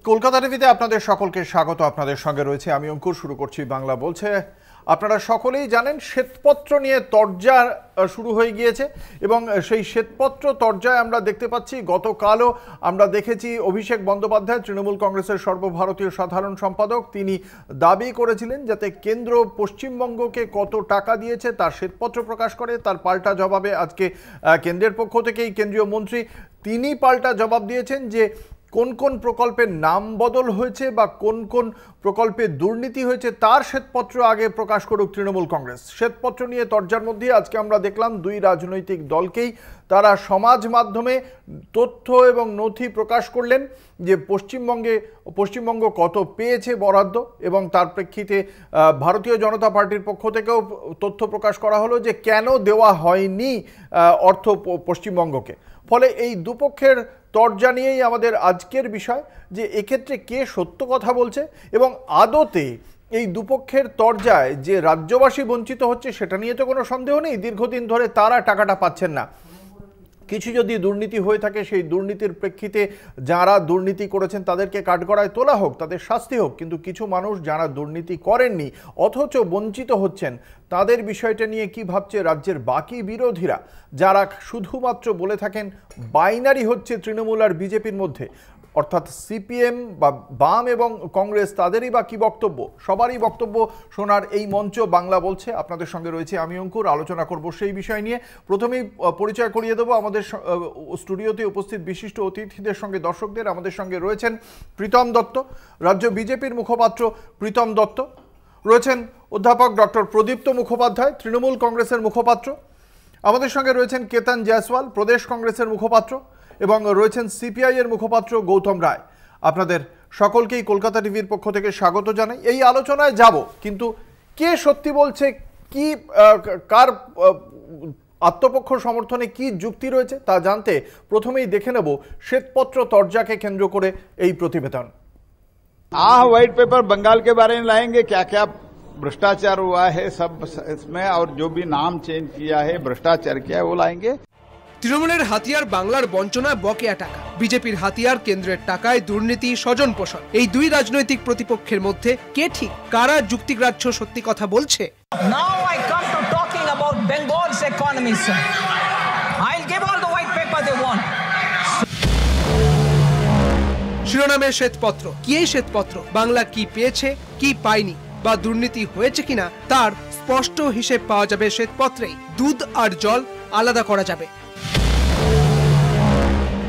কলকাতা টিভিতে আপনাদের সকলকে স্বাগত। আপনাদের সঙ্গে রয়েছে আমি অঙ্কুর। শুরু করছি বাংলা বলছে। আপনারা সকলেই জানেন শ্বেতপত্র নিয়ে তরজা শুরু হয়ে গিয়েছে এবং সেই শ্বেতপত্র তরজায় আমরা দেখতে পাচ্ছি গতকালও আমরা দেখেছি অভিষেক বন্দ্যোপাধ্যায়, তৃণমূল কংগ্রেসের সর্বভারতীয় সাধারণ সম্পাদক, তিনি দাবি করেছিলেন যাতে কেন্দ্র পশ্চিমবঙ্গকে কত টাকা দিয়েছে তার শ্বেতপত্র প্রকাশ করে। তার পাল্টা জবাবে আজকে কেন্দ্রের পক্ষ থেকেই কেন্দ্রীয় মন্ত্রী তিনি পাল্টা জবাব দিয়েছেন যে কোন কোন প্রকল্পের নাম বদল হয়েছে বা কোন কোন প্রকল্পে দুর্নীতি হয়েছে তার শ্বেতপত্র আগে প্রকাশ করুক তৃণমূল কংগ্রেস। শ্বেতপত্র নিয়ে তরজার মধ্যে আজকে আমরা দেখলাম দুই রাজনৈতিক দলকেই তারা সমাজ মাধ্যমে তথ্য এবং নথি প্রকাশ করলেন যে পশ্চিমবঙ্গ কত পেয়েছে বরাদ্দ, এবং তার প্রেক্ষিতে ভারতীয় জনতা পার্টির পক্ষ থেকেও তথ্য প্রকাশ করা হলো যে কেন দেওয়া হয়নি অর্থ পশ্চিমবঙ্গকে। ফলে এই দুপক্ষের তরজা নিয়েই আমাদের আজকের বিষয়, যে এক্ষেত্রে কে সত্য কথা বলছে এবং আদতে এই দুপক্ষের তরজায় যে রাজ্যবাসী বঞ্চিত হচ্ছে সেটা নিয়ে তো কোনো সন্দেহ নেই। দীর্ঘদিন ধরে তারা টাকাটা পাচ্ছেন না। কিছু যদি দুর্নীতি হয়ে থাকে সেই দুর্নীতির প্রেক্ষিতে যারা দুর্নীতি করেছেন তাদেরকে কাঠগড়ায় তোলা হোক, তাদের শাস্তি হোক, কিন্তু কিছু মানুষ যারা দুর্নীতি করেননি অথচ বঞ্চিত হচ্ছেন তাদের বিষয়টা নিয়ে কি ভাবছে রাজ্যের বাকি বিরোধীরা, যারা শুধুমাত্র বলে থাকেন বাইনারি হচ্ছে তৃণমূল আর বিজেপির মধ্যে, অর্থাৎ সিপিএম বা বাম এবং কংগ্রেস, তাদেরই বা কী বক্তব্য? সবারই বক্তব্য শোনার এই মঞ্চ বাংলা বলছে। আপনাদের সঙ্গে রয়েছে আমি অঙ্কুর। আলোচনা করব সেই বিষয় নিয়ে। প্রথমেই পরিচয় করিয়ে দেবো আমাদের স্টুডিওতে উপস্থিত বিশিষ্ট অতিথিদের সঙ্গে, দর্শকদের। আমাদের সঙ্গে রয়েছেন প্রীতম দত্ত, রাজ্য বিজেপির মুখপাত্র প্রীতম দত্ত। রয়েছেন অধ্যাপক ডক্টর প্রদীপ্ত মুখোপাধ্যায়, তৃণমূল কংগ্রেসের মুখপাত্র। আমাদের সঙ্গে রয়েছেন কেতন জয়সওয়াল, প্রদেশ কংগ্রেসের মুখপাত্র, এবং রয়েছেন সিপিআই এর মুখপাত্র গৌতম রায়। আপনাদের সকলকেই কলকাতা টিভির পক্ষ থেকে স্বাগত জানাই। এই আলোচনায় যাব, কিন্তু কে সত্যি বলছে, কি কার আত্মপক্ষ সমর্থনে কি যুক্তি রয়েছে তা জানতে প্রথমেই দেখে নেব শ্বেতপত্র তরজাকে কেন্দ্র করে এই প্রতিবেদন। व्हाइट पेपर बंगाल के बारे में लाएंगे, क्या क्या भ्रष्टाचार हुआ है सब इसमें, और जो भी नाम चेंज किया है, भ्रष्टाचार किया है, वो लाएंगे। তৃণমূলের হাতিয়ার বাংলার বঞ্চনা, বকেয়া টাকা। বিজেপির হাতিয়ার কেন্দ্রের টাকায় দুর্নীতি, স্বজন পোষণ। এই দুই রাজনৈতিক প্রতিপক্ষের মধ্যে কে ঠিক, কারা যুক্তিগ্রাহ্য সত্যি কথা বলছে? Now I come to talking about Bengal's economy, sir. I'll give all the white paper they want. শিরোনামে শ্বেতপত্র। কি এই শ্বেতপত্র? বাংলা কি পেয়েছে, কি পায়নি, বা দুর্নীতি হয়েছে কিনা তার স্পষ্ট হিসেব পাওয়া যাবে শ্বেতপত্রেই। দুধ আর জল আলাদা করা যাবে।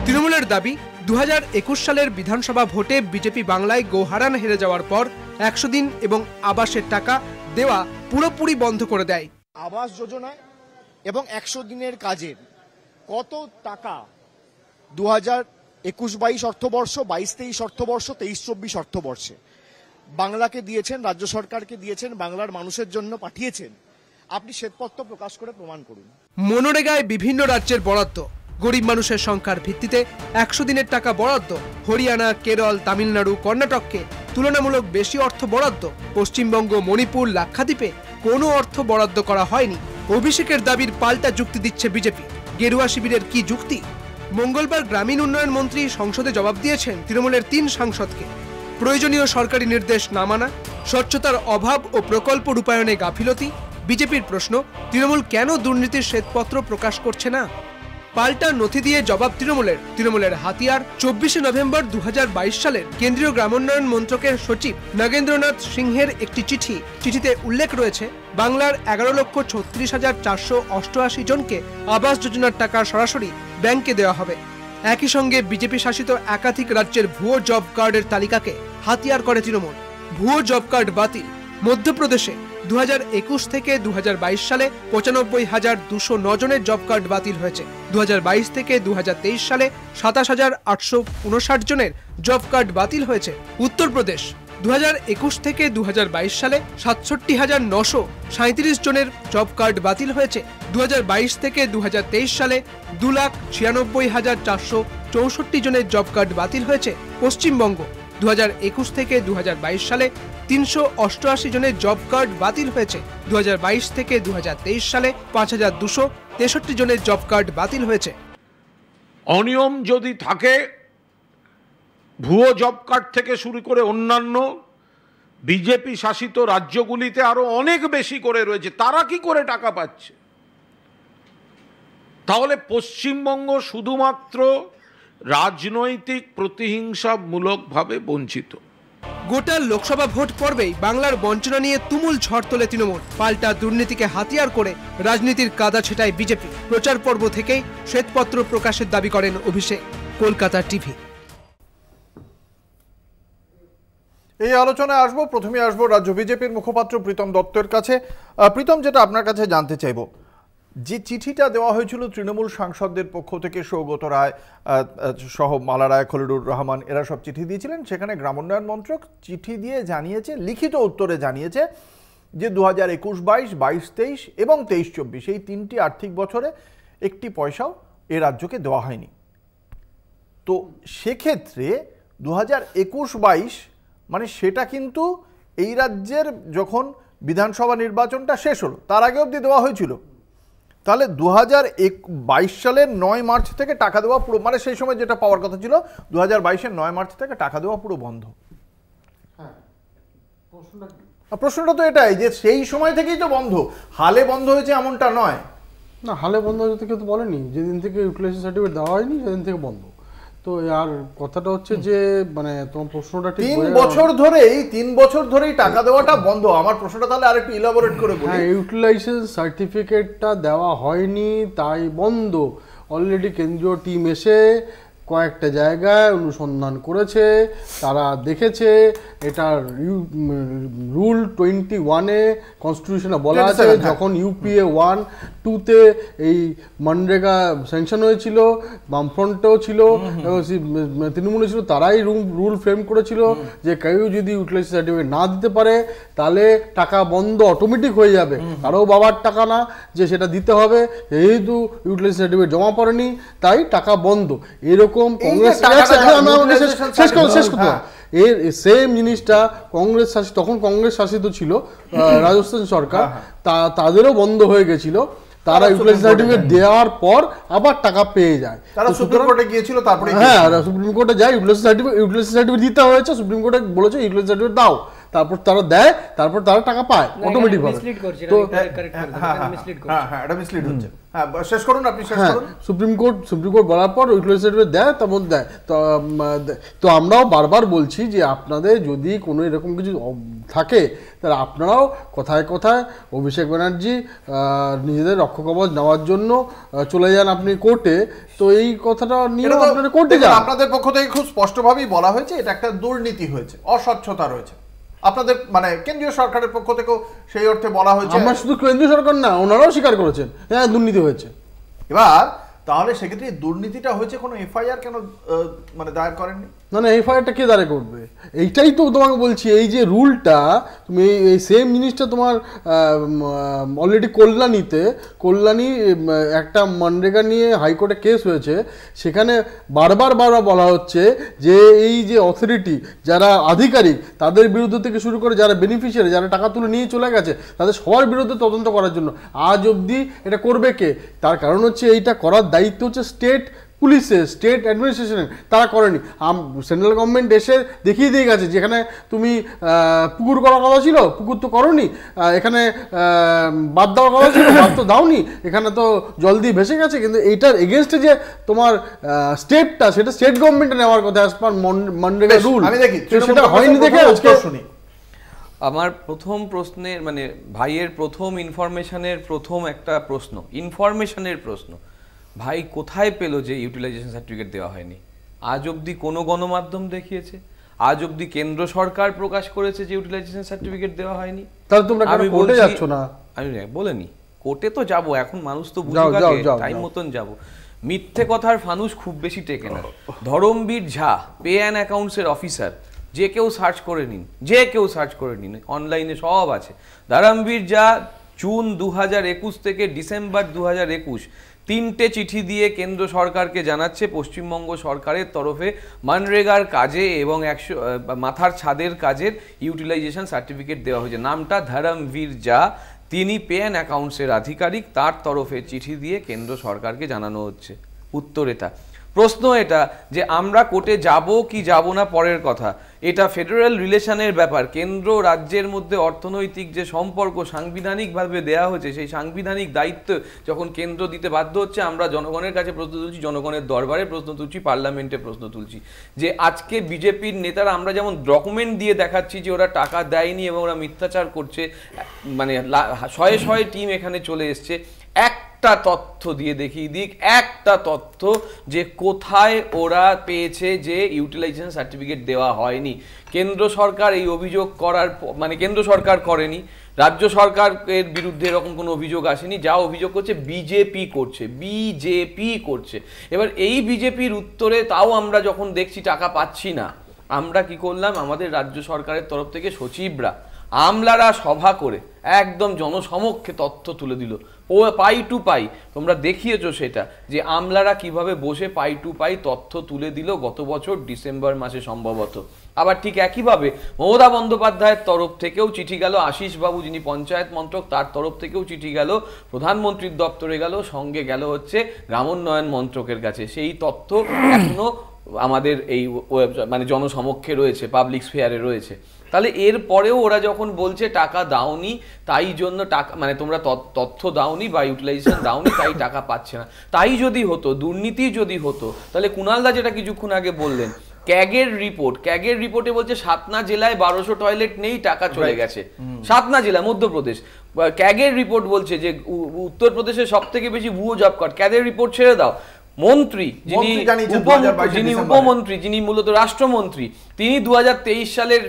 তৃণমূলের দাবি 2021 সালের বিধানসভা ভোটে বিজেপি বাংলায় গোহারান হেরে যাওয়ার পর 100 দিন এবং আবাসের টাকা দেওয়া পুরোপুরি বন্ধ করে দেয়। আবাস যোজনায় এবং 100 দিনের কাজের কত টাকা 2021-22 অর্থবর্ষ, 22-23 অর্থবর্ষ, 23-24 অর্থবর্ষে বাংলাকে দিয়েছেন, রাজ্য সরকারকে দিয়েছেন, বাংলার মানুষের জন্য পাঠিয়েছেন? আপনি শ্বেতপত্র প্রকাশ করে প্রমাণ করুন। মনরেগায় বিভিন্ন রাজ্যের বরাদ্দ, গরিব মানুষের সংখ্যার ভিত্তিতে 100 দিনের টাকা বরাদ্দ। হরিয়ানা, কেরল, তামিলনাড়ু, কর্ণাটককে তুলনামূলক বেশি অর্থ বরাদ্দ। পশ্চিমবঙ্গ, মণিপুর, লাক্ষাদ্বীপে কোনো অর্থ বরাদ্দ করা হয়নি। অভিষেকের দাবির পাল্টা যুক্তি দিচ্ছে বিজেপি। গেরুয়া শিবিরের কি যুক্তি? মঙ্গলবার গ্রামীণ উন্নয়ন মন্ত্রী সংসদে জবাব দিয়েছেন তৃণমূলের 3 সাংসদকে। প্রয়োজনীয় সরকারি নির্দেশ না মানা, স্বচ্ছতার অভাব ও প্রকল্প রূপায়ণে গাফিলতি। বিজেপির প্রশ্ন, তৃণমূল কেন দুর্নীতির শ্বেতপত্র প্রকাশ করছে না? পাল্টা নথি দিয়ে জবাব তৃণমূলের হাতিয়ার। 24 নভেম্বর 2022 সালের কেন্দ্রীয় গ্রামোন্নয়ন মন্ত্রকের সচিব নগেন্দ্রনাথ সিংহের একটি চিঠিতে উল্লেখ রয়েছে বাংলার 11,36,488 জনকে আবাস যোজনার টাকা সরাসরি ব্যাংকে দেওয়া হবে। একই সঙ্গে বিজেপি শাসিত একাধিক রাজ্যের ভুয়ো জব কার্ডের তালিকাকে হাতিয়ার করে তৃণমূল। ভুয়ো জব কার্ড বাতিল। মধ্যপ্রদেশে 2021 থেকে 2022 সালে 95,209 জনের জব কার্ড বাতিল হয়েছে। 2022 থেকে 2023 সালে 27,859 জনের জব কার্ড বাতিল হয়েছে। উত্তরপ্রদেশ 2021 থেকে 2022 সালে 67,937 জনের জব কার্ড বাতিল হয়েছে। 2022 থেকে 2023 সালে 2,96,464 জনের জব কার্ড বাতিল হয়েছে। পশ্চিমবঙ্গ 2021 থেকে 2022 সালে 388 জনের জব কার্ড বাতিল হয়েছে। 2022 থেকে 2023 সালে 5,263 জনের জব কার্ড বাতিল হয়েছে। অনিয়ম যদি থাকে ভুয়ো জব কার্ড থেকে শুরু করে অন্যান্য বিজেপি শাসিত রাজ্যগুলিতে আরো অনেক বেশি করে রয়েছে। তারা কি করে টাকা পাচ্ছে? তাহলে পশ্চিমবঙ্গ শুধুমাত্র রাজনৈতিক প্রতিহিংসামূলকভাবে বঞ্চিত। গোটা লোকসভা ভোট পর্বেই বাংলার বঞ্চনা নিয়ে তুমুল ঝড় তোলে তৃণমূল। পাল্টা দুর্নীতিকে হাতিয়ার করে রাজনীতির কাদা ছেটায় বিজেপি। প্রচার পর্ব থেকেই শ্বেতপত্র প্রকাশের দাবি করেন অভিষেক। কলকাতা টিভি। এই আলোচনায় আসবো, প্রথমে আসবো রাজ্য বিজেপির মুখপাত্র প্রীতম দত্তের কাছে। প্রীতম, যেটা আপনার কাছে জানতে চাইব, যে চিঠিটা দেওয়া হয়েছিল তৃণমূল সাংসদদের পক্ষ থেকে, সৌগত রায় সহ মালা রায়, খলিলুর রহমান, এরা সব চিঠি দিয়েছিলেন। সেখানে গ্রামোন্নয়ন মন্ত্রক চিঠি দিয়ে জানিয়েছে, লিখিত উত্তরে জানিয়েছে যে 2021-22, 22-23 এবং 23-24 এই 3টি আর্থিক বছরে একটি পয়সাও এ রাজ্যকে দেওয়া হয়নি। তো সেক্ষেত্রে 2021-22 মানে সেটা কিন্তু এই রাজ্যের যখন বিধানসভা নির্বাচনটা শেষ হলো তার আগে অবধি দেওয়া হয়েছিল। তাহলে 2022 সালের 9 মার্চ থেকে টাকা দেওয়া পুরো, মানে সেই সময় যেটা পাওয়ার কথা ছিল 2022-এর 9 মার্চ থেকে টাকা দেওয়া পুরো বন্ধ। প্রশ্নটা তো এটাই যে সেই সময় থেকেই তো বন্ধ, হালে বন্ধ হয়েছে এমনটা নয়। না, হালে বন্ধ হয়েছে কেউ তো বলেনি। যেদিন থেকে ইউটিলাইজেশন সার্টিফিকেট দেওয়া হয়নি সেদিন থেকে বন্ধ। তো আর কথাটা হচ্ছে যে মানে তোমার প্রশ্নটা ঠিক 3 বছর ধরেই টাকা দেওয়াটা বন্ধ। আমার প্রশ্নটা তাহলে আরেকটু ইলাবোরেট করে বলি। হ্যাঁ, ইউটিলাইজেশন সার্টিফিকেটটা দেওয়া হয়নি তাই বন্ধ। অলরেডি কেন্দ্রীয় টিম এসে কয়েকটা জায়গায় অনুসন্ধান করেছে, তারা দেখেছে এটার রুল 21-এ কনস্টিটিউশনে বলা আছে যখন ইউপিএ 1-2-তে এই মনরেগা স্যাংশন হয়েছিল, বামফ্রন্টেও ছিল, তৃণমূলে ছিল, তারাই রুল ফ্রেম করেছিল যে কেউ যদি ইউটিলাইজেশন সার্টিফিকেট না দিতে পারে তাহলে টাকা বন্ধ অটোমেটিক হয়ে যাবে। কারো বাবার টাকা না যে সেটা দিতে হবে, যেহেতু ইউটিলাইজেশন সার্টিফিকেট জমা পড়েনি তাই টাকা বন্ধ। এরকম কংগ্রেস শেষ কথা, এর সেম জিনিসটা কংগ্রেস শাসিত, তখন কংগ্রেস শাসিত ছিল রাজস্থান সরকার, তাদেরও বন্ধ হয়ে গেছিল। তারা ইউটিলাইজেশন সার্টিফিকেট দেওয়ার পর আবার টাকা পেয়ে যায়। তারা সুপ্রিম কোর্টে গিয়েছিল, তারপরে হ্যাঁ সুপ্রিম কোর্টে যায়, ইউটিলাইজেশন সার্টিফিকেট দিতে হয়েছে, সুপ্রিম কোর্টে বলেছে ইউটিলাইজেশন সার্টিফিকেট দাও, তারপর তারা দেয়, তারপর তারা টাকা পায় অটোমেটিক ভাবে। তো শেষ করুন আপনি, শেষ করুন। সুপ্রিম কোর্ট বলার পর ইউটিলাইজেশন সার্টিফিকেট দেয়, তার মধ্যে দেয়। তো আমরাও বারবার বলছি যে আপনাদের যদি কোনো এরকম কিছু থাকে তাহলে আপনারাও কথায় কথায় অভিষেক ব্যানার্জি নিজেদের রক্ষকবচ নেওয়ার জন্য চলে যান আপনি কোর্টে। তো এই কথাটা নিয়ে আপনারা কোর্টে যান। আপনাদের পক্ষ থেকে খুব স্পষ্টভাবেই বলা হয়েছে এটা একটা দুর্নীতি হয়েছে, অস্বচ্ছতা রয়েছে। আপনাদের মানে কেন্দ্রীয় সরকারের পক্ষ থেকেও সেই অর্থে বলা হয়েছে। আমরা শুধু কেন্দ্রীয় সরকার না, ওনারাও স্বীকার করেছেন হ্যাঁ দুর্নীতি হয়েছে। এবার তাহলে সেক্ষেত্রে দুর্নীতিটা হয়েছে, কোনো এফআইআর কেন মানে দায়ের করেননি? না না, এফআইআরটা কে দাঁড়ে করবে? এইটাই তো তোমাকে বলছি, এই যে রুলটা তুমি এই সেম জিনিসটা তোমার অলরেডি কল্যাণী একটা মনরেগা নিয়ে হাইকোর্টে কেস হয়েছে, সেখানে বারবার বলা হচ্ছে যে এই যে অথরিটি যারা আধিকারিক তাদের বিরুদ্ধে থেকে শুরু করে যারা বেনিফিশিয়ারি, যারা টাকা তুলে নিয়ে চলে গেছে, তাদের সবার বিরুদ্ধে তদন্ত করার জন্য। আজ অবধি এটা করবে কে? তার কারণ হচ্ছে এইটা করার দায়িত্ব হচ্ছে স্টেট পুলিশের, স্টেট অ্যাডমিনিস্ট্রেশনের, তারা করেনি। সেন্ট্রাল গভর্নমেন্ট এসে দেখিয়ে দিয়ে গেছে যেখানে তুমি পুকুর করার কথা ছিল পুকুর তো করোনি, এখানে বাদ দেওয়ার কথা ছিল বাদ তো দাওনি, এখানে তো জল দিয়ে ভেসে গেছে। কিন্তু এইটার এগেনস্টে যে তোমার স্টেপটা, সেটা স্টেট গভর্নমেন্টে নেওয়ার কথা অ্যাজ পার মনরেগা রুল, সেটা হয়নি দেখে আজকে শুনি। আমার প্রথম প্রশ্নের মানে ভাইয়ের প্রথম ইনফরমেশনের প্রথম একটা প্রশ্ন, ইনফরমেশনের প্রশ্ন, ভাই কোথায় পেলো যে ইউটিলাইজেশন সার্টিফিকেট দেওয়া হয়নি? আজ অবধি কোনো গণমাধ্যম দেখিয়েছে? আজ অবধি কেন্দ্র সরকার প্রকাশ করেছে যে ইউটিলাইজেশন সার্টিফিকেট দেওয়া হয়নি? তাহলে তোমরা কেন কোর্টে যাচ্ছ না? আমি বলিনি কোর্টে তো যাব, এখন মানুষ তো বুঝে গেছে, টাইম মতন যাব। মিথ্যে কথার ফানুস খুব বেশি টেকে না। ধরমবীর ঝা পে অ্যান্ড অ্যাকাউন্টসের অফিসার, যে কেউ সার্চ করে নিন, অনলাইনে সব আছে। ধরমবীর ঝা জুন 2021 থেকে ডিসেম্বর 2021 3টে চিঠি দিয়ে কেন্দ্র সরকারকে জানাচ্ছে পশ্চিমবঙ্গ সরকারের তরফে মনরেগার কাজে এবং 100 মাথার ছাদের কাজের ইউটিলাইজেশন সার্টিফিকেট দেওয়া হয়েছে। নামটা ধরমবীর ঝা, তিনি পে অ্যান্ড অ্যাকাউন্টসের আধিকারিক, তার তরফে চিঠি দিয়ে কেন্দ্র সরকারকে জানানো হচ্ছে। উত্তর এটা। প্রশ্ন এটা যে আমরা কোর্টে যাব কি যাব না পরের কথা, এটা ফেডারেল রিলেশনের ব্যাপার। কেন্দ্র রাজ্যের মধ্যে অর্থনৈতিক যে সম্পর্ক সাংবিধানিকভাবে দেয়া হয়েছে, সেই সাংবিধানিক দায়িত্ব যখন কেন্দ্র দিতে বাধ্য হচ্ছে, আমরা জনগণের কাছে প্রশ্ন তুলছি, জনগণের দরবারে প্রশ্ন তুলছি, পার্লামেন্টে প্রশ্ন তুলছি যে আজকে বিজেপির নেতারা আমরা যেমন ডকুমেন্ট দিয়ে দেখাচ্ছি যে ওরা টাকা দেয়নি এবং ওরা মিথ্যাচার করছে, মানে শয়ে শয়ে টিম এখানে চলে এসছে, একটা তথ্য দিয়ে দেখিয়ে দিক, একটা তথ্য যে কোথায় ওরা পেয়েছে যে ইউটিলাইজেশন সার্টিফিকেট দেওয়া হয়নি। কেন্দ্র সরকার এই অভিযোগ করার মানে কেন্দ্র সরকার করেনি, রাজ্য সরকারের বিরুদ্ধে এরকম কোনো অভিযোগ আসেনি, যা অভিযোগ করছে বিজেপি করছে, বিজেপি করছে। এবার এই বিজেপির উত্তরে তাও আমরা যখন দেখছি টাকা পাচ্ছি না, আমরা কি করলাম, আমাদের রাজ্য সরকারের তরফ থেকে সচিবরা আমলারা সভা করে একদম জনসমক্ষে তথ্য তুলে দিল, ও পাই টু পাই। তোমরা দেখিয়েছো সেটা যে আমলারা কিভাবে বসে পাই টু পাই তথ্য তুলে দিল গত বছর ডিসেম্বর মাসে সম্ভবত। আবার ঠিক একইভাবে মমতা বন্দ্যোপাধ্যায়ের তরফ থেকেও চিঠি গেল, আশিস বাবু যিনি পঞ্চায়েত মন্ত্রক তার তরফ থেকেও চিঠি গেল, প্রধানমন্ত্রীর দপ্তরে গেল, সঙ্গে গেল হচ্ছে গ্রামোন্নয়ন মন্ত্রকের কাছে। সেই তথ্য এখনো আমাদের এই মানে জনসমক্ষে রয়েছে, পাবলিক স্ফেয়ারে রয়েছে। তাহলে এর পরেও ওরা যখন বলছে টাকা দাওনি তাই জন্য টাকা মানে তোমরা তথ্য দাওনি বা ইউটিলাইজেশন দাওনি তাই টাকা পাচ্ছে না, তাই যদি হতো, দুর্নীতি যদি হতো, তাহলে কুণালদা যেটা কিছুক্ষণ আগে বললেন, ক্যাগের রিপোর্টে বলছে সাতনা জেলায় 1200 টয়লেট নেই, টাকা চলে গেছে। সাতনা জেলা মধ্যপ্রদেশ। ক্যাগের রিপোর্ট বলছে যে উত্তরপ্রদেশে সব থেকে বেশি ভুয়ো জব কার্ড। ক্যাগের রিপোর্ট ছেড়ে দাও, মন্ত্রী যিনি উপমন্ত্রী, যিনি মূলত রাষ্ট্রমন্ত্রী, তিনি 2023 সালের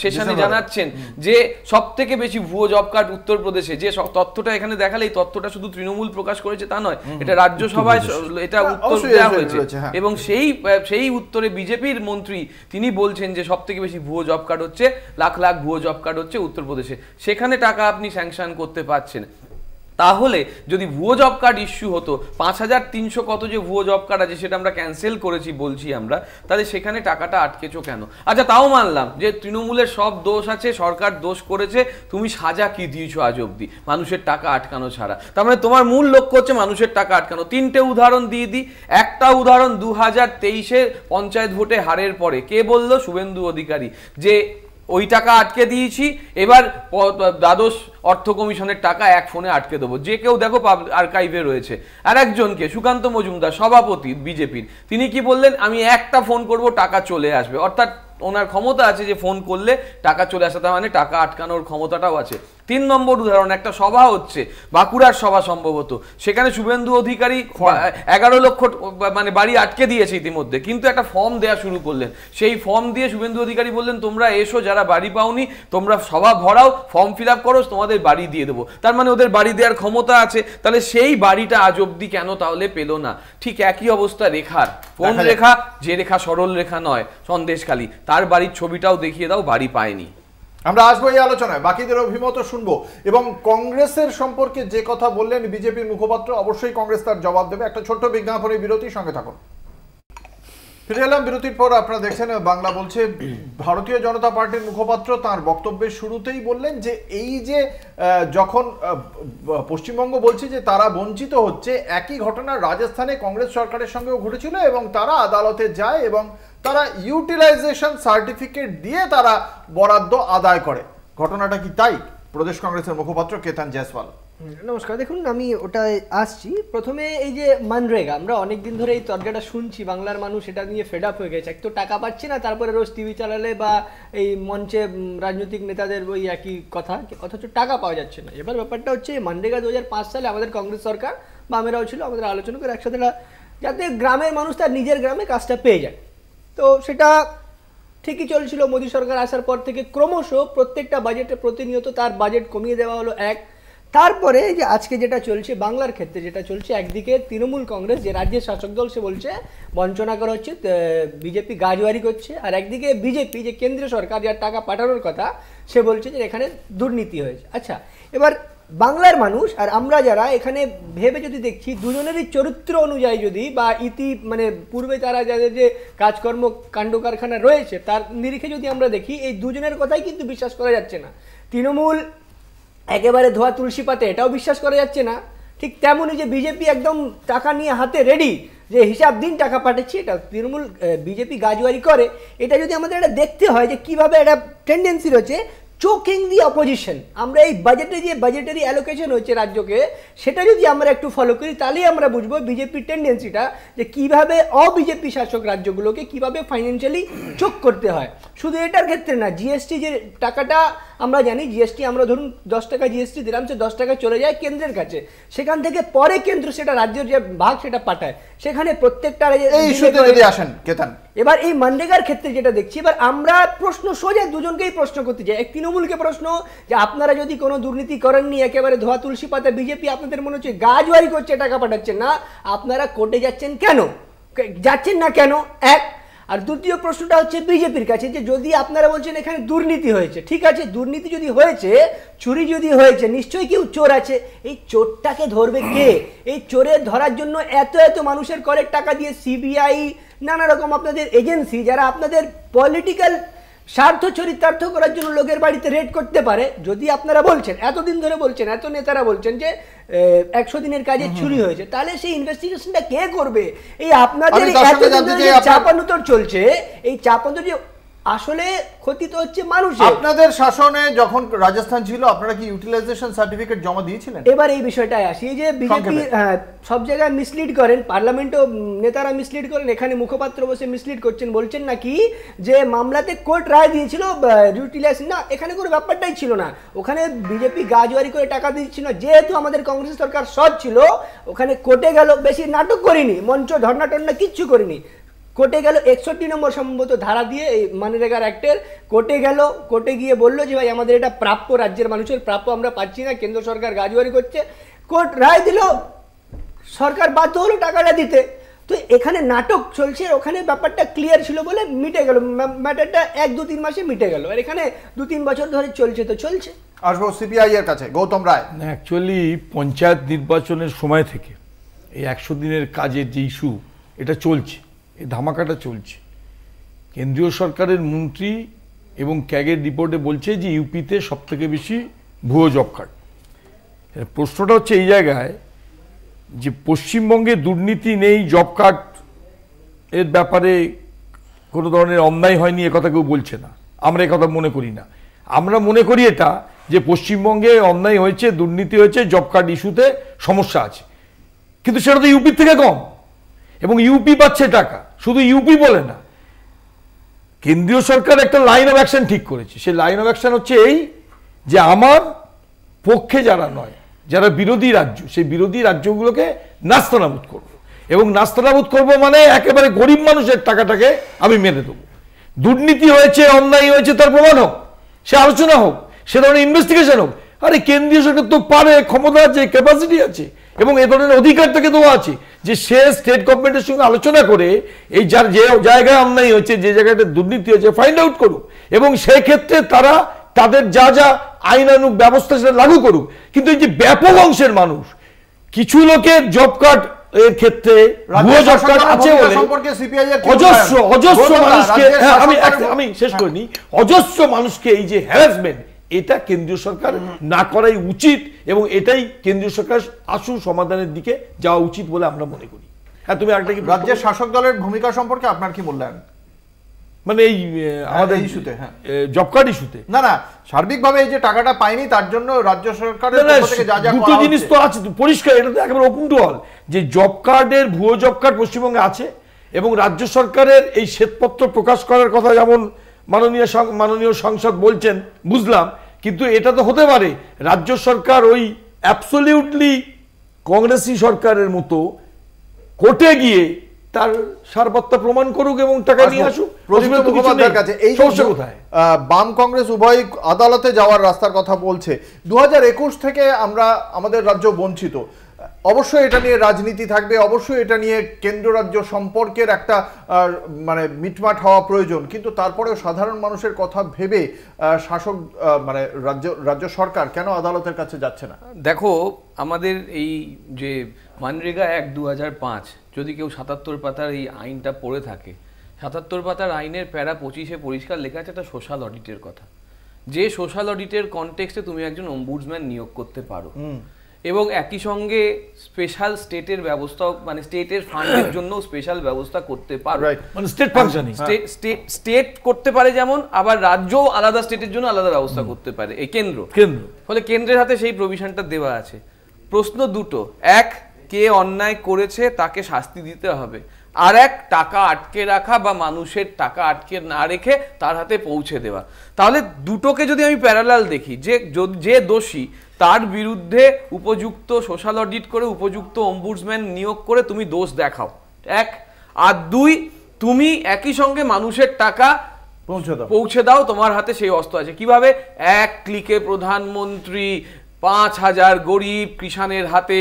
সেশনে জানাচ্ছেন যে সব থেকে বেশি ভুয়ো জব কার্ড উত্তরপ্রদেশে। যে তথ্যটা এখানে দেখালে এই তথ্যটা শুধু তৃণমূল প্রকাশ করেছে তা নয়, এটা রাজ্যসভায় এটা উত্তর দেওয়া হয়েছে। এবং সেই উত্তরে বিজেপির মন্ত্রী তিনি বলছেন যে সব থেকে বেশি ভুয়ো জব কার্ড হচ্ছে, লাখ লাখ ভুয়ো জব কার্ড হচ্ছে উত্তরপ্রদেশে। সেখানে টাকা আপনি স্যাংশন করতে পারছেন। তাহলে যদি ভুয়ো জব কার্ড ইস্যু হতো, 5300 কত যে ভুয়ো জব কার্ড আছে সেটা আমরা ক্যান্সেল করেছি বলছি আমরা, তাহলে সেখানে টাকাটা আটকেছো কেন? আচ্ছা তাও মানলাম যে তৃণমূলের সব দোষ আছে, সরকার দোষ করেছে, তুমি সাজা কি দিয়েছো আজ অব্দি মানুষের টাকা আটকানো ছাড়া? তার মানে তোমার মূল লক্ষ্য হচ্ছে মানুষের টাকা আটকানো। 3টে উদাহরণ দিয়ে দিই। একটা উদাহরণ 2023-এর পঞ্চায়েত ভোটে হারের পরে কে বলল? শুভেন্দু অধিকারী, যে ওই টাকা আটকে দিয়েছি, এবার দ্বাদশ অর্থ কমিশনের টাকা এক ফোনে আটকে দেবো। যে কেউ দেখো আর্কাইভে রয়েছে। আর একজনকে সুকান্ত মজুমদার সভাপতি বিজেপির, তিনি কি বললেন? আমি একটা ফোন করব টাকা চলে আসবে। অর্থাৎ ওনার ক্ষমতা আছে যে ফোন করলে টাকা চলে আসে, তার মানে টাকা আটকানোর ক্ষমতাটাও আছে। 3 নম্বর উদাহরণ, একটা সভা হচ্ছে, বাঁকুড়ার সভা সম্ভবত, সেখানে শুভেন্দু অধিকারী 11 লক্ষ মানে বাড়ি আটকে দিয়েছে ইতিমধ্যে, কিন্তু একটা ফর্ম দেওয়া শুরু করলেন। সেই ফর্ম দিয়ে শুভেন্দু অধিকারী বললেন তোমরা এসো, যারা বাড়ি পাওনি তোমরা সভা ভরাও, ফর্ম ফিল আপ করো, তোমাদের বাড়ি দিয়ে দেবো। তার মানে ওদের বাড়ি দেওয়ার ক্ষমতা আছে। তাহলে সেই বাড়িটা আজ অব্দি কেন তাহলে পেল না? ঠিক একই অবস্থা রেখার। কোন রেখা? যে রেখা সরল রেখা নয়, সন্দেশখালী, তার বাড়ির ছবিটাও দেখিয়ে দাও, বাড়ি পায়নি। আমরা আসবো এই আলোচনায়, বাকিদের অভিমত শুনবো এবং কংগ্রেসের সম্পর্কে যে কথা বললেন বিজেপির মুখপাত্র, অবশ্যই কংগ্রেস তার জবাব দেবে। একটা ছোট্ট বিজ্ঞাপনী বিরতির সঙ্গে থাকুন। ফিরে এলাম বিরতির পর। আপনারা দেখছেন বাংলা বলছে। ভারতীয় জনতা পার্টির মুখপাত্র তার বক্তব্যের শুরুতেই বললেন যে এই যে যখন পশ্চিমবঙ্গ বলছে যে তারা বঞ্চিত হচ্ছে, একই ঘটনা রাজস্থানে কংগ্রেস সরকারের সঙ্গেও ঘটেছিল এবং তারা আদালতে যায় এবং তারা ইউটিলাইজেশন সার্টিফিকেট দিয়ে তারা বরাদ্দ আদায় করে। ঘটনাটা কি তাই? প্রদেশ কংগ্রেসের মুখপাত্র কেতন জয়সওয়াল। নমস্কার। দেখুন, আমি ওটা আসছি। প্রথমে এই যে মানরেগা, আমরা অনেকদিন ধরে এই তর্জাটা শুনছি, বাংলার মানুষ এটা নিয়ে ফেড আপ হয়ে গেছে। এক তো টাকা পাচ্ছে না, তারপরে রোজ টিভি চালালে বা এই মঞ্চে রাজনৈতিক নেতাদের ওই একই কথা, অথচ টাকা পাওয়া যাচ্ছে না। এবার ব্যাপারটা হচ্ছে মানরেগা 2005 সালে আমাদের কংগ্রেস সরকার বা আমরাও ছিল, আমাদের আলোচনা করে একসাথে যাতে গ্রামের মানুষ তার নিজের গ্রামে কাজটা পেয়ে যায়। তো সেটা ঠিকই চলছিল। মোদী সরকার আসার পর থেকে ক্রমশ প্রত্যেকটা বাজেটে প্রতিনিয়ত তার বাজেট কমিয়ে দেওয়া হলো। তারপরে যে আজকে যেটা চলছে বাংলার ক্ষেত্রে যেটা চলছে, একদিকে তৃণমূল কংগ্রেস যে রাজ্যের শাসক দল সে বলছে বঞ্চনা করা হচ্ছে, বিজেপি গাজওয়ারি করছে, আর একদিকে বিজেপি যে কেন্দ্রীয় সরকার যার টাকা পাঠানোর কথা সে বলছে যে এখানে দুর্নীতি হয়েছে। আচ্ছা, এবার বাংলার মানুষ আর আমরা যারা এখানে ভেবে যদি দেখছি, দুজনেরই চরিত্র অনুযায়ী যদি বা মানে পূর্বে তারা যাদের যে কাজকর্ম কাণ্ড কারখানা রয়েছে তার নিরিখে যদি আমরা দেখি, এই দুজনের কথাই কিন্তু বিশ্বাস করা যাচ্ছে না। তৃণমূল একেবারে ধোয়া তুলসী পাতে, এটাও বিশ্বাস করা যাচ্ছে না। ঠিক তেমনই যে বিজেপি একদম টাকা নিয়ে হাতে রেডি, যে হিসাব দিন টাকা পাঠাচ্ছি, এটা তৃণমূল বিজেপি গাজওয়ারি করে। এটা যদি আমাদের এটা দেখতে হয় যে কিভাবে একটা টেন্ডেন্সি রয়েছে চোকিং দি অপোজিশন, আমরা এই বাজেটে যে বাজেটারি অ্যালোকেশন হচ্ছে রাজ্যকে, সেটা যদি আমরা একটু ফলো করি তাহলেই আমরা বুঝবো বিজেপির টেন্ডেন্সিটা, যে কিভাবে অবিজেপি শাসক রাজ্যগুলোকে কিভাবে ফাইন্যান্সিয়ালি চোক করতে হয়। শুধু এটার ক্ষেত্রে না, জিএসটি যে টাকাটা আমরা জানি, জিএসটি আমরা ধরুন 10 টাকা জিএসটি দিলাম, সে 10 টাকা চলে যায় কেন্দ্রের কাছে, সেখান থেকে পরে কেন্দ্র সেটা রাজ্যের যে ভাগ সেটা পাঠায়, সেখানে প্রত্যেকটা এবার এই মানরেগার ক্ষেত্রে যেটা দেখছি, এবার আমরা প্রশ্ন সোজা দুজনকেই প্রশ্ন করতে চাই। এক তৃণমূলকে প্রশ্ন যে আপনারা যদি কোনো দুর্নীতি করেননি, একেবারে ধোয়া তুলসী পাতা, বিজেপি আপনাদের মনে হচ্ছে গাজওয়ারি করছে, টাকা পাঠাচ্ছেন না, আপনারা কোর্টে যাচ্ছেন কেন, যাচ্ছেন না কেন? এক। আর দ্বিতীয় প্রশ্নটা হচ্ছে বিজেপির কাছে, যে যদি আপনারা বলছেন এখানে দুর্নীতি হয়েছে, ঠিক আছে, দুর্নীতি যদি হয়েছে, চুরি যদি হয়েছে, নিশ্চয়ই কেউ চোর আছে, এই চোরটাকে ধরবে কে? এই চোরের ধরার জন্য এত এত মানুষের করের টাকা দিয়ে সিবিআই, নানা রকম আপনাদের এজেন্সি, যারা আপনাদের পলিটিক্যাল স্বার্থ চরিতার্থ করার জন্য লোকের বাড়িতে রেড করতে পারে। যদি আপনারা বলছেন, এতদিন ধরে বলছেন, এত নেতারা বলছেন যে 100 দিনের কাজে চুরি হয়েছে, তাহলে সেই ইনভেস্টিগেশনটা কে করবে? এই আপনাদের চাপানুতর চলছে, এই চাপানুতর যে আসলে ক্ষতি তো হচ্ছে মানুষের। আপনাদের শাসনে যখন রাজস্থান ছিল, আপনারা কি ইউটিলাইজেশন সার্টিফিকেট জমা দিয়েছিলেন? এবার এই বিষয়টায় আসি, যে বিজেপি সব জায়গায় মিসলিড করেন, পার্লামেন্টও নেতারা মিসলিড করেন, এখানে মুখপাত্র বসে মিসলিড করছেন, বলছেন নাকি যে মামলাতে কোর্ট রায় দিয়েছিল ইউটিলাইজেশন, না, এখানে কোনো ব্যাপারটাই ছিল না, ওখানে বিজেপি গাজওয়ারি করে টাকা দিচ্ছিল না, যেহেতু আমাদের কংগ্রেস সরকার সৎ ছিল, ওখানে কোর্টে গেল, বেশি নাটক করিনি, মঞ্চ ধর্না টর্না কিচ্ছু করিনি, কোর্টে গেল, 61 নম্বর সম্ভবত ধারা দিয়ে এই মানরেগার অ্যাক্টের, কোর্টে গেল, কোর্টে গিয়ে বললো যে ভাই আমাদের এটা প্রাপ্য, রাজ্যের মানুষের প্রাপ্য আমরা পাচ্ছি না, কেন্দ্র সরকার গাজওয়ারি করছে, কোর্ট রায় দিল, সরকার বাধ্য হলো টাকাটা দিতে। তো এখানে নাটক চলছে, ওখানে ব্যাপারটা ক্লিয়ার ছিল বলে মিটে গেল, ম্যাটারটা 1-2-3 মাসে মিটে গেল, আর এখানে 2-3 বছর ধরে চলছে, তো চলছে। আসবো সিপিআই এর কাছে, গৌতম রায়। অ্যাকচুয়ালি পঞ্চায়েত নির্বাচনের সময় থেকে এই 100 দিনের কাজের যে ইস্যু, এটা চলছে, এই ধামাকাটা চলছে। কেন্দ্রীয় সরকারের মন্ত্রী এবং ক্যাগের রিপোর্টে বলছে যে ইউপিতে সবথেকে বেশি ভুয়ো জব কার্ড। প্রশ্নটা হচ্ছে এই জায়গায় যে পশ্চিমবঙ্গে দুর্নীতি নেই, জব কার্ড এর ব্যাপারে কোনো ধরনের অন্যায় হয়নি, একথা কেউ বলছে না, আমরা একথা মনে করি না। আমরা মনে করি এটা যে পশ্চিমবঙ্গে অন্যায় হয়েছে, দুর্নীতি হয়েছে, জব কার্ড ইস্যুতে সমস্যা আছে, কিন্তু সেটা তো ইউপির থেকে কম, এবং ইউপি পাচ্ছে টাকা। শুধু ইউপি বলে না, কেন্দ্রীয় সরকার একটা লাইন অফ অ্যাকশন ঠিক করেছে। সেই লাইন অফ অ্যাকশন হচ্ছে এই যে আমার পক্ষে যারা নয়, যারা বিরোধী রাজ্য, সেই বিরোধী রাজ্যগুলোকে নাস্তানাবুদ করব, এবং নাস্তানাবুদ করব মানে একেবারে গরিব মানুষের টাকাটাকে আমি মেরে দেবো। দুর্নীতি হয়েছে, অন্যায় হয়েছে, তার প্রমাণ হোক, সে আলোচনা হোক, সে ধরনের ইনভেস্টিগেশন হোক। আরে কেন্দ্রীয় সরকার তো পারে, ক্ষমতা আছে, ক্যাপাসিটি আছে, এবং এ ধরনের অধিকার তাকে দেওয়া আছে যে সে স্টেট গভর্নমেন্টের সঙ্গে আলোচনা করে এই যার যে জায়গায় অন্যায় হয়েছে, যে জায়গাটা দুর্নীতি হয়েছে, ফাইন্ড আউট করুক, এবং সেই ক্ষেত্রে তারা তাদের যা যা আইনানুগ ব্যবস্থা সেটা লাগু করুক। কিন্তু এই যে ব্যাপক অংশের মানুষ, কিছু লোকের জব কার্ড এর ক্ষেত্রে ভুয়ো জব কার্ড আছে বলে অজস্র অজস্র মানুষকে, আমি শেষ করিনি, অজস্র মানুষকে এই যে হ্যারাসমেন্ট, এটা কেন্দ্রীয় সরকার না করাই উচিত, এবং এটাই কেন্দ্রীয় সরকার আসল সমাধানের দিকে যাওয়া উচিত বলে আমরা মনে করি। হ্যাঁ, তুমি একটা কি রাজ্যের শাসক দলের ভূমিকা সম্পর্কে আপনার কি মূল্যায়ন, মানে এই আমাদের ইস্যুতে, হ্যাঁ জব কার্ড ইস্যুতে? না না, সার্বিকভাবে এই যে টাকাটা পাইনি তার জন্য রাজ্য সরকারের পক্ষ থেকে যা যা দুটো জিনিস তো আছে পরিষ্কার, এটা তো একেবারে ওপেন টু অল, যে জব কার্ডের ভুয়ো জব কার্ড পশ্চিমবঙ্গে আছে, এবং রাজ্য সরকারের এই শ্বেতপত্র প্রকাশ করার কথা যেমন মাননীয় সংসদ বলছেন, বুঝলাম, কিন্তু এটা তো হতে পারে রাজ্য সরকার ওই অ্যাবসলিউটলি কংগ্রেসি সরকারের মতো কোর্টে গিয়ে তার সারবত্তা প্রমাণ করুক এবং টাকা নিয়ে আসুক। এই কোথায় বাম কংগ্রেস উভয় আদালতে যাওয়ার রাস্তার কথা বলছে, 2021 থেকে আমরা আমাদের রাজ্য বঞ্চিত, অবশ্যই এটা নিয়ে রাজনীতি থাকবে, অবশ্যই এটা নিয়ে কেন্দ্র রাজ্য সম্পর্কের একটা মানে মিটমাট হওয়া প্রয়োজন, কিন্তু তারপরেও সাধারণ মানুষের কথা ভেবে শাসক মানে রাজ্য সরকার কেন আদালতের কাছে যাচ্ছে না? দেখো, আমাদের এই যে মানরেগা অ্যাক্ট 2005, যদি কেউ 77 পাতার এই আইনটা পড়ে থাকে, 77 পাতার আইনের প্যারা 25-এ পরিষ্কার লেখা আছে একটা সোশ্যাল অডিটের কথা, যে সোশ্যাল অডিটের কনটেক্সটে তুমি একজন অম্বুডসম্যান নিয়োগ করতে পারো, এবং একই সঙ্গে স্পেশাল স্টেটের ব্যবস্থা, মানে স্টেটের ফান্ডের জন্য স্পেশাল ব্যবস্থা করতে পারো, মানে স্টেট ফাংশনিং, স্টেট করতে পারে যেমন, আবার রাজ্যও আলাদা স্টেটের জন্য আলাদা ব্যবস্থা করতে পারে এই কেন্দ্র। ফলে কেন্দ্রের হাতে সেই প্রভিশনটা দেওয়া আছে। প্রশ্ন দুটো, এক, কে অন্যায় করেছে তাকে শাস্তি দিতে হবে, আর এক টাকা আটকে রাখা বা মানুষের টাকা আটকে না রেখে তার হাতে পৌঁছে দেওয়া। তাহলে দুটোকে যদি আমি প্যারালাল দেখি, যে দোষী তার বিরুদ্ধে উপযুক্ত সোশ্যাল অডিট করে উপযুক্ত অম্বুডসম্যান নিয়োগ করে তুমি দোষ দেখাও, এক। আর দুই, তুমি একই সঙ্গে মানুষের টাকা পৌঁছে দাও, তোমার হাতে সেই অস্ত্র আছে। কিভাবে? এক ক্লিকে প্রধানমন্ত্রী 5,000 গরিব কৃষাণের হাতে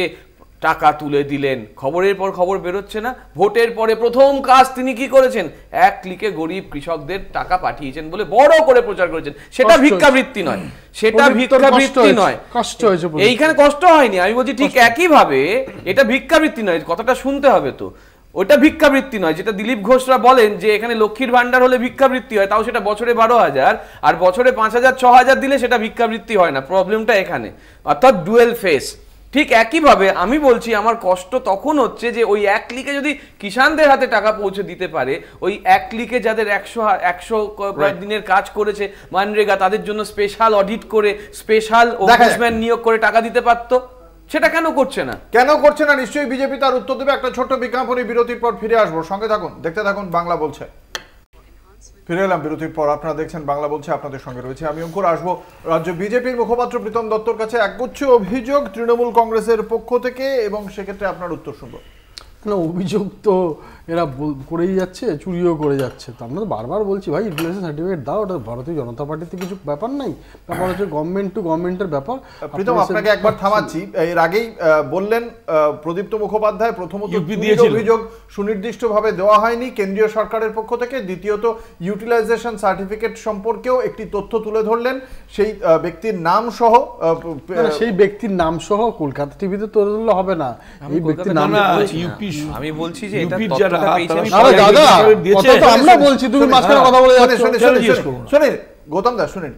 টাকা তুলে দিলেন। খবরের পর খবর বেরোচ্ছে না? ভোটের পরে প্রথম কাজ তিনি কি করেছেন? এক ক্লিকে গরিব কৃষকদের টাকা পাঠিয়েছেন বলে বড় করে প্রচার করেছেন। সেটা ভিক্ষাবৃত্তি নয়, সেটা ভিক্ষাবৃত্তি নয়, কষ্ট হয়েছে। এইখানে কষ্ট হয়নি, আমি বলছি ঠিক একইভাবে এটা ভিক্ষাবৃত্তি নয়, কথাটা শুনতে হবে তো। ওটা ভিক্ষাবৃত্তি নয়, যেটা দিলীপ ঘোষরা বলেন যে এখানে লক্ষ্মীর ভান্ডার হলে ভিক্ষাবৃত্তি হয়, তাও সেটা বছরে 12,000 আর বছরে 5,000 6,000 দিলে সেটা ভিক্ষাবৃত্তি হয় না। প্রবলেমটা এখানে, অর্থাৎ ডুয়েল ফেস। ঠিক একইভাবে আমি বলছি আমার কষ্ট তখন হচ্ছে যে ওই এক ক্লিকে যদি কিষানদের হাতে টাকা পৌঁছে দিতে পারে, ওই এক ক্লিকে যাদের 100 দিনের কাজ করেছে মানরেগা, তাদের জন্য স্পেশাল অডিট করে স্পেশাল অম্বুডসম্যান নিয়োগ করে টাকা দিতে পারতো, সেটা কেন করছে না? নিশ্চয়ই বিজেপি তার উত্তর দেবে। একটা ছোট্ট বিজ্ঞাপনী বিরতির পর ফিরে আসবো, সঙ্গে থাকুন, দেখতে থাকুন বাংলা বলছে। ফিরে এলাম বিরতির পর, আপনারা দেখছেন বাংলা বলছে, আপনাদের সঙ্গে রয়েছে আমি অঙ্কুর। আসবো রাজ্য বিজেপির মুখপাত্র প্রীতম দত্তর কাছে। একগুচ্ছ অভিযোগ তৃণমূল কংগ্রেসের পক্ষ থেকে, এবং সেক্ষেত্রে আপনার উত্তর শুনবো। অভিযোগ তো এরা করেই যাচ্ছে, চুরিও করে যাচ্ছে। তো আমরা তো বারবার বলছি ভাই ইউটিলাইজেশন সার্টিফিকেট দাও, ওটা ভারতীয় জনতা পার্টিতে কিছু ব্যাপার নাই, ব্যাপার হচ্ছে গভর্নমেন্ট টু গভর্নমেন্টের ব্যাপার। প্রীতম, আপনাকে একবার থামাচ্ছি। এর আগেই বললেন প্রদীপ্ত মুখোপাধ্যায়, প্রথমত অভিযোগ সুনির্দিষ্টভাবে দেওয়া হয়নি কেন্দ্রীয় সরকারের পক্ষ থেকে, দ্বিতীয়ত ইউটিলাইজেশন সার্টিফিকেট সম্পর্কেও একটি তথ্য তুলে ধরলেন, সেই ব্যক্তির নাম সহ। সেই ব্যক্তির নাম সহ কলকাতা টিভিতে তুলে ধরলে হবে না, এই ব্যক্তির নাম। আমি বলছি যে এটা আমরা বলছি, তুমি মাঝখানে কথা বলে যাচ্ছ। শুনেন গৌতম দা, শুনেন,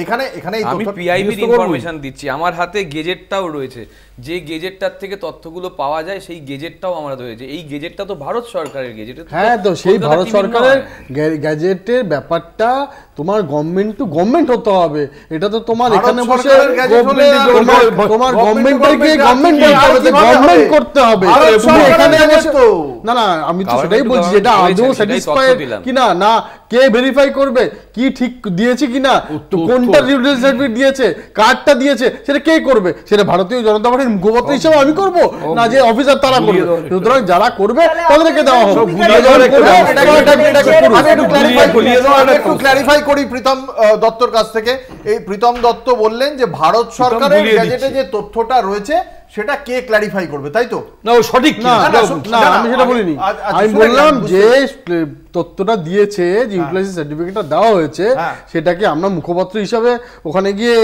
এখানে আমি পিআইবির ইনফরমেশন দিচ্ছি, আমার হাতে গেজেটটাও রয়েছে, যে গেজেটটার থেকে তথ্যগুলো পাওয়া যায় সেই গেজেটটাও আমার রয়েছে। এই গেজেটটা তো ভারত সরকারের গেজেট। হ্যাঁ, তো সেই ভারত সরকারের গেজেটের ব্যাপারটা তোমার গভর্নমেন্ট টু গভর্নমেন্ট হতে হবে। এটা তো তোমার এখানে বসে তোমার গভর্নমেন্টকে গভর্নমেন্ট করতে হবে। না না, আমি তো সেটাই বলছি, যেটা আদৌ স্যাটিসফাইড কিনা, না কে ভেরিফাই করবে কি ঠিক দিয়েছে কিনা, কোনটা রিলিজ সার্টিফিকেট দিয়েছে, কার্ডটা দিয়েছে, সেটা কে করবে? সেটা ভারতীয় জনতা পার্টির মুখপাত্র হিসেবে আমি করব না, যে অফিসার তারা করবে। সুতরাং যারা করবে তাদেরকে দেওয়া হবে। একটু ক্ল্যারিফাই করি প্রীতম দত্তর কাছ থেকে। এই প্রীতম দত্ত বললেন যে ভারত সরকারের গেজেটে যে তথ্যটা রয়েছে সেটা কে ক্ল্যারিফাই করবে, তাই তো? না, সঠিক না, আমি সেটা বলিনি। আমি বললাম যে তথ্যটা দিয়েছে, যে ইউটিলাইজেশন সার্টিফিকেটটা দেওয়া হয়েছে, সেটাকে আমরা মুখপাত্র হিসাবে ওখানে গিয়ে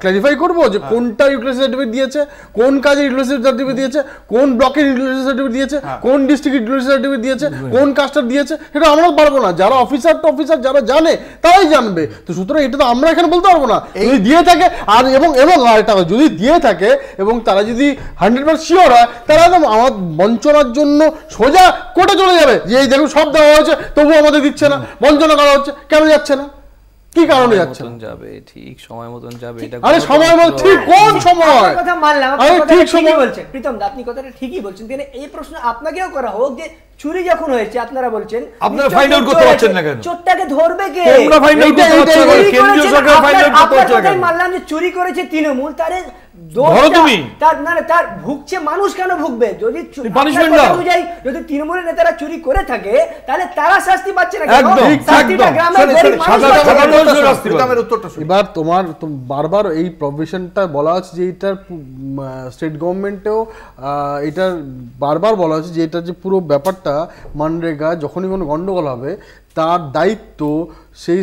ক্ল্যারিফাই করব যে কোনটা ইউটিলাইজেশন সার্টিফিকেট দিয়েছে, কোন কাজে ইউটিলাইজেশন সার্টিফিকেট দিয়েছে, কোন ব্লকের ইউটিলাইজেশন সার্টিফিকেট দিয়েছে, কোন ডিস্ট্রিক্টের ইউটিলাইজেশন সার্টিফিকেট দিয়েছে, কোন কাজটা দিয়েছে, সেটা আমরাও পারবো না। যারা অফিসার যারা জানে তারাই জানবে। তো সুতরাং এটা তো আমরা এখানে বলতে পারবো না। যদি দিয়ে থাকে আর এবং আরেকটা যদি দিয়ে থাকে এবং তারা যদি 100% শিওর হয়, তারা একদম আমার বঞ্চনার জন্য সোজা কোর্টে চলে যাবে, যে এই দেখুন সব দেওয়া হয়েছে তবু আমাদের দিচ্ছে না, বঞ্চনা করা হচ্ছে, কেন যাচ্ছে না, কি কারণে যাচ্ছে না? যাবে ঠিক সময় মতন যাবে। এটা আরে সময় মত ঠিক কোন সময়? কথা মানলাম, আরে ঠিক সময় বলছেন প্রীতম দা, আপনি কথাটা ঠিকই বলছেন। কিন্তু এই প্রশ্ন আপনাকেও করা হোক যে চুরি যখন হয়েছে, আপনারা বলছেন আপনারা ফাইন্ড আউট করতে পারছেন না কেন? চোরটাকে ধরবে কে? তোমরা ফাইন্ড আউট করতে পারছো না, কেন্দ্রীয় সরকার ফাইন্ড আউট করতে পারছে না কেন? মানলাম যে চুরি করেছে তৃণমূল, তারে তার ভুগছে মানুষ কেন ভুগবে? যদি অনুযায়ী যদি তৃণমূলের নেতারা চুরি করে থাকে, তাহলে তারা শাস্তি পাচ্ছে না কেন? এবার তোমার বারবার এই প্রভিশনটা বলা আছে যে এটার স্টেট গভর্নমেন্টেও এটার বারবার বলা আছে যে এটা যে পুরো ব্যাপারটা মানরেগা যখনই কোনো গন্ডগোল হবে তার দায়িত্ব সেই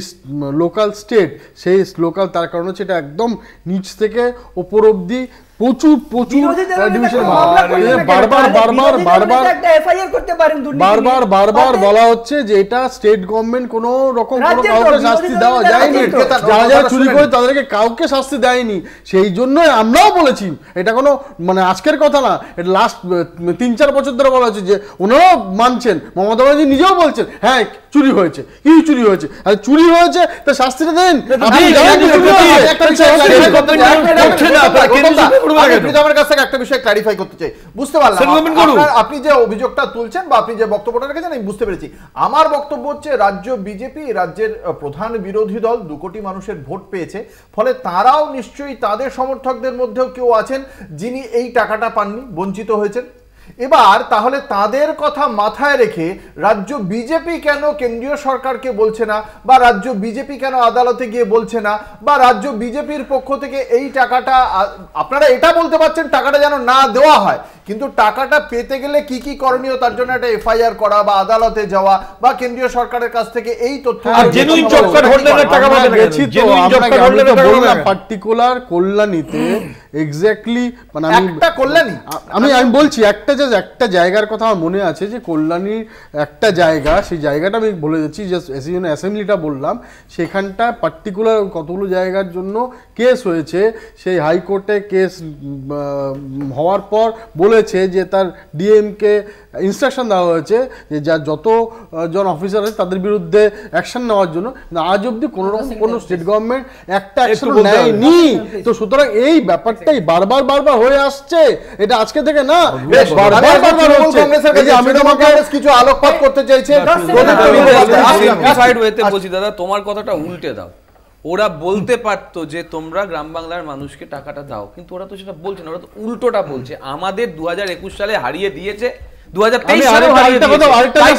লোকাল স্টেট, সেই লোকাল, তার কারণ হচ্ছে এটা একদম নিচ থেকে ওপর অবধি প্রচুর বারবার বলা হচ্ছে যে এটা স্টেট গভর্নমেন্ট কোনো রকম কাউকে শাস্তি দেওয়া যায়নি, যারা যারা চুরি করে তাদেরকে কাউকে শাস্তি দেয়নি। সেই জন্যই আমরাও বলেছি, এটা কোনো মানে আজকের কথা না, এটা লাস্ট 3-4 বছর ধরে বলা হচ্ছে যে ওনারাও মানছেন, মমতা ব্যানার্জি নিজেও বলছেন হ্যাঁ চুরি হয়েছে, কি চুরি হয়েছে, আর চুরি হয়েছে তা শাস্তিটা দেন। একটা বিষয় ক্লারিফাই করতে চাই, বুঝতে পারলাম আপনি যে অভিযোগটা তুলছেন বা আপনি যে বক্তব্যটা রেখেছেন আমি বুঝতে পেরেছি। আমার বক্তব্য হচ্ছে রাজ্য বিজেপি রাজ্যের প্রধান বিরোধী দল 2 কোটি মানুষের ভোট পেয়েছে, ফলে তারাও নিশ্চয়ই তাদের সমর্থকদের মধ্যেও কেউ আছেন যিনি এই টাকাটা পাননি, বঞ্চিত হয়েছেন। এবার তাহলে তাদের কথা মাথায় রেখে রাজ্য বিজেপি কেন কেন্দ্রীয় সরকারকে বলছে না, বা রাজ্য বিজেপি কেন আদালতে গিয়ে বলছে না, বা রাজ্য বিজেপির পক্ষ থেকে এই টাকাটা আপনারা এটা বলতে পারছেন টাকাটা যেন না দেওয়া হয়, কিন্তু টাকাটা পেতে গেলে কি কি করণীয় তার জন্য একটা এফআইআর করা বা আদালতে যাওয়া বা কেন্দ্রীয় সরকারের কাছ থেকে এই তথ্য পার্টিকুলার কল্যাণীতে এক্স্যাক্টলি মানে আমি বলছি একটা জায়গার কথা আমার মনে আছে যে কল্যাণীর একটা জায়গা, সেই জায়গাটা আমি বলে যাচ্ছি, জাস্ট অ্যাসেম্বলিটা বললাম, সেখানটা পার্টিকুলার কতগুলো জায়গার জন্য কেস হয়েছে। সেই হাইকোর্টে কেস হওয়ার পর বলেছে যে তার ডিএমকে ইনস্ট্রাকশন দেওয়া হয়েছে যে যা যতজন অফিসার আছে তাদের বিরুদ্ধে অ্যাকশন নেওয়ার জন্য, আজ অব্দি কোনো রকম কোনো স্টেট গভর্নমেন্ট একটা অ্যাকশন নেয়নি। তো সুতরাং এই ব্যাপারটাই বারবার হয়ে আসছে, এটা আজকে থেকে না, আমি তোমাকে কিছু আলোকপাত করতে চাইছি। দাদা তোমার কথাটা উল্টে দাও, ওরা বলতে পারতো যে তোমরা গ্রাম বাংলার মানুষকে টাকাটা দাও, কিন্তু ওরা তো সেটা বলছে না, ওরা তো উল্টোটা বলছে। আমাদের 2021 সালে হারিয়ে দিয়েছে, 2023 সালে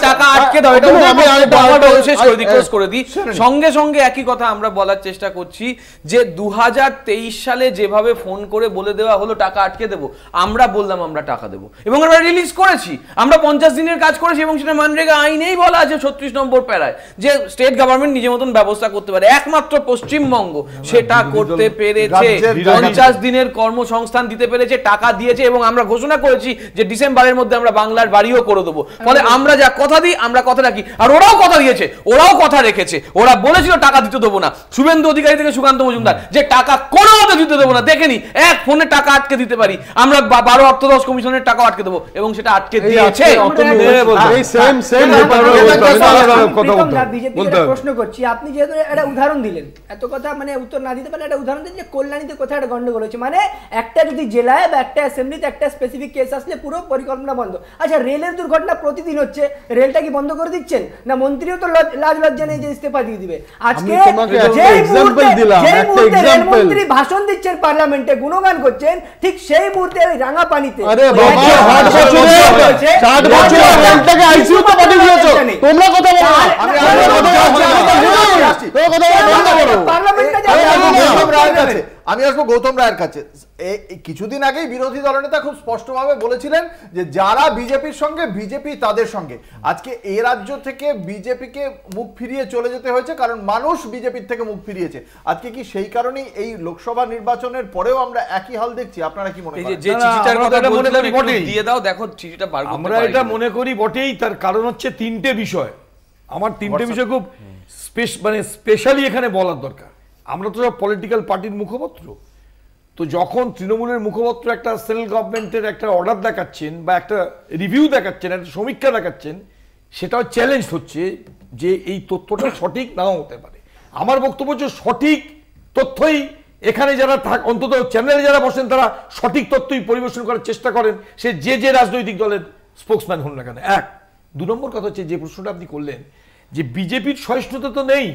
টাকা আটকে দাও, সঙ্গে সঙ্গে একই কথা আমরা বলার চেষ্টা করছি যে 2023 সালে যেভাবে ফোন করে বলে দেওয়া হলো টাকা আটকে দেবো, আমরা বললাম আমরা টাকা দেবো এবং আমরা রিলিজ করেছি, আমরা 50 দিনের কাজ করেছি এবং সেটা মানরেগা আইনেই বলা আছে 36 নম্বর প্যারায় যে স্টেট গভর্নমেন্ট নিজের মতন ব্যবস্থা করতে পারে। একমাত্র পশ্চিমবঙ্গ সেটা করতে পেরেছে, 50 দিনের কর্মসংস্থান দিতে পেরেছে, টাকা দিয়েছে এবং আমরা ঘোষণা করেছি যে ডিসেম্বরের মধ্যে আমরা বাংলার বাড়িও করে দেবো। ফলে আমরা যা কথা দিই আমরা কথা রাখি, আর ওরাও কথা দিয়েছে, ওরাও কথা রেখেছে। ওরা বলেছিল টাকা দিতে দেবো না, শুভেন্দু অধিকারী থেকে সুকান্ত মজুমদার, যে টাকা কোনো মতে দিতে দেবো না, দেখেনি এক ফোনে টাকা আটকে দিতে পারি, আমরা 12 অর্থদশ কমিশনের টাকা আটকে দেবো এবং সেটা আটকে দিয়েছে। প্রশ্ন করছি, আপনি যেহেতু একটা উদাহরণ দিলেন, এত কথা মানে উত্তর না দিতে পারলে একটা উদাহরণ দিন যে কল্যাণীতে কোথায় একটা গন্ডগোল হয়েছে, মানে একটা যদি জেলায় বা একটা অ্যাসেম্বলিতে একটা স্পেসিফিক কেস আসলে পুরো পরিকল্পনা বন্ধ। আচ্ছা, রেলের দুর্ঘটনা প্রতিদিন হচ্ছে, রেলটা কি বন্ধ করে দিচ্ছেন না? মন্ত্রীও তো লাজ লজ্জা নেই যে ইস্তফা দিয়ে দিবে। আজকে রেলমন্ত্রী ভাষণ দিচ্ছেন পার্লামেন্টে, গুণগান করছেন, ঠিক সেই মুহূর্তে ওই রাঙা পানিতে আমি আসবো গৌতম রায়ের কাছে। কিছুদিন আগেই বিরোধী দলনেতা খুব স্পষ্টভাবে বলেছিলেন যে যারা বিজেপির সঙ্গে বিজেপি তাদের সঙ্গে। আজকে এই রাজ্য থেকে বিজেপিকে মুখ ফিরিয়ে চলে যেতে হয়েছে কারণ মানুষ বিজেপির থেকে মুখ ফিরিয়েছে। আজকে কি সেই কারণেই এই লোকসভা নির্বাচনের পরেও আমরা একই হাল দেখছি? আপনারা কি মনে করেন? যে চিঠিটার কথা বলছিলাম দিয়ে দাও, দেখো চিঠিটা বার করতে পারি। আমরা এটা মনে করি বটেই, তার কারণ হচ্ছে 3টে বিষয়। আমার 3টে বিষয় খুব স্পেশালি এখানে বলার দরকার। আমরা তো সব পলিটিক্যাল পার্টির মুখপত্র, তো যখন তৃণমূলের মুখপত্র একটা সেন্ট্রাল গভর্নমেন্টের একটা অর্ডার দেখাচ্ছেন বা একটা রিভিউ দেখাচ্ছেন, একটা সমীক্ষা দেখাচ্ছেন, সেটাও চ্যালেঞ্জ হচ্ছে যে এই তথ্যটা সঠিক নাও হতে পারে। আমার বক্তব্য হচ্ছে সঠিক তথ্যই এখানে যারা অন্তত চ্যানেলে যারা বসেন তারা সঠিক তথ্যই পরিবেশন করার চেষ্টা করেন, সে যে রাজনৈতিক দলের স্পোক্সম্যান হন না কেন। 2 নম্বর কথা হচ্ছে যে প্রশ্নটা আপনি করলেন যে বিজেপির সহিষ্ণুতা তো নেই,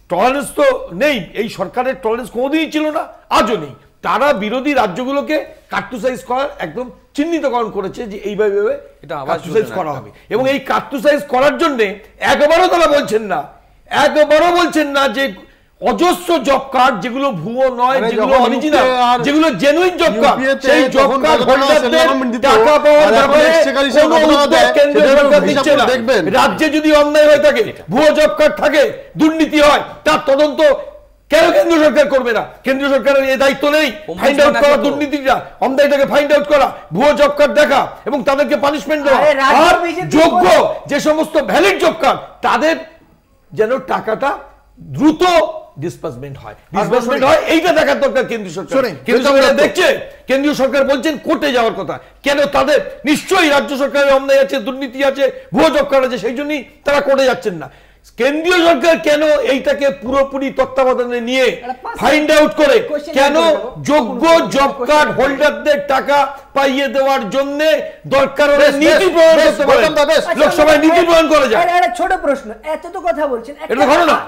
টলারেন্স তো নেই, এই সরকারের টলারেন্স কোনোদিনই ছিল না, আজও নেই। তারা বিরোধী রাজ্যগুলোকে কার্টুসাইজ করার একদম চিহ্নিতকরণ করেছে যে এইভাবে এটা কার্টুসাইজ করা হবে, এবং এই কার্টুসাইজ করার জন্য একবারও তারা বলছেন না যে অজস্র জব কার্ড যেগুলো ভুয়ো নয়, যেগুলো অরিজিনাল, যেগুলো জেনুইন জব কার্ড, সেই জব কার্ড হোল্ডারদের টাকা পাওয়ার ব্যাপারে কোনো উদ্যোগ কেন্দ্রীয় সরকার দিচ্ছে না। রাজ্যে যদি অন্যায় হয়ে থাকে, ভুয়ো জব কার্ড থাকে, দুর্নীতি হয়, তার তদন্ত কেন কেন্দ্রীয় সরকার করবে না? কেন্দ্রীয় সরকারের এই দায়িত্ব নেই ফাইন্ড আউট করা দুর্নীতিটা, অন্যায়টাকে ফাইন্ড আউট করা, ভুয়ো জব কার্ড দেখা এবং তাদেরকে পানিশমেন্ট দেওয়া, আর যোগ্য যে সমস্ত ভ্যালিড জব কার্ড তাদের যেন টাকাটা দ্রুত ডিসবার্সমেন্ট হয়, এইটা দেখার দরকার কেন্দ্রীয় সরকার। কেন্দ্রীয় সরকার দেখছে, কেন্দ্রীয় সরকার বলছেন কোর্টে যাওয়ার কথা, কেন তাদের নিশ্চয়ই রাজ্য সরকারের অন্যায় আছে, দুর্নীতি আছে, ভুয়ো জব কার্ড আছে, সেই জন্যই তারা কোর্টে যাচ্ছেন না। কেন্দ্রীয় সরকার কেন এইটাকে পুরোপুরি তত্ত্বাবধানে নিয়ে ফাইন্ড আউট করে কেন যোগ্য জব কার্ড হোল্ডারদের টাকা পাইয়ে দেওয়ার জন্য দরকার হলে নীতি প্রণয়ন করতে পারে, লোকসভায় নীতি প্রণয়ন করা যায়। একটা ছোট প্রশ্ন, এত তো কথা বলছেন,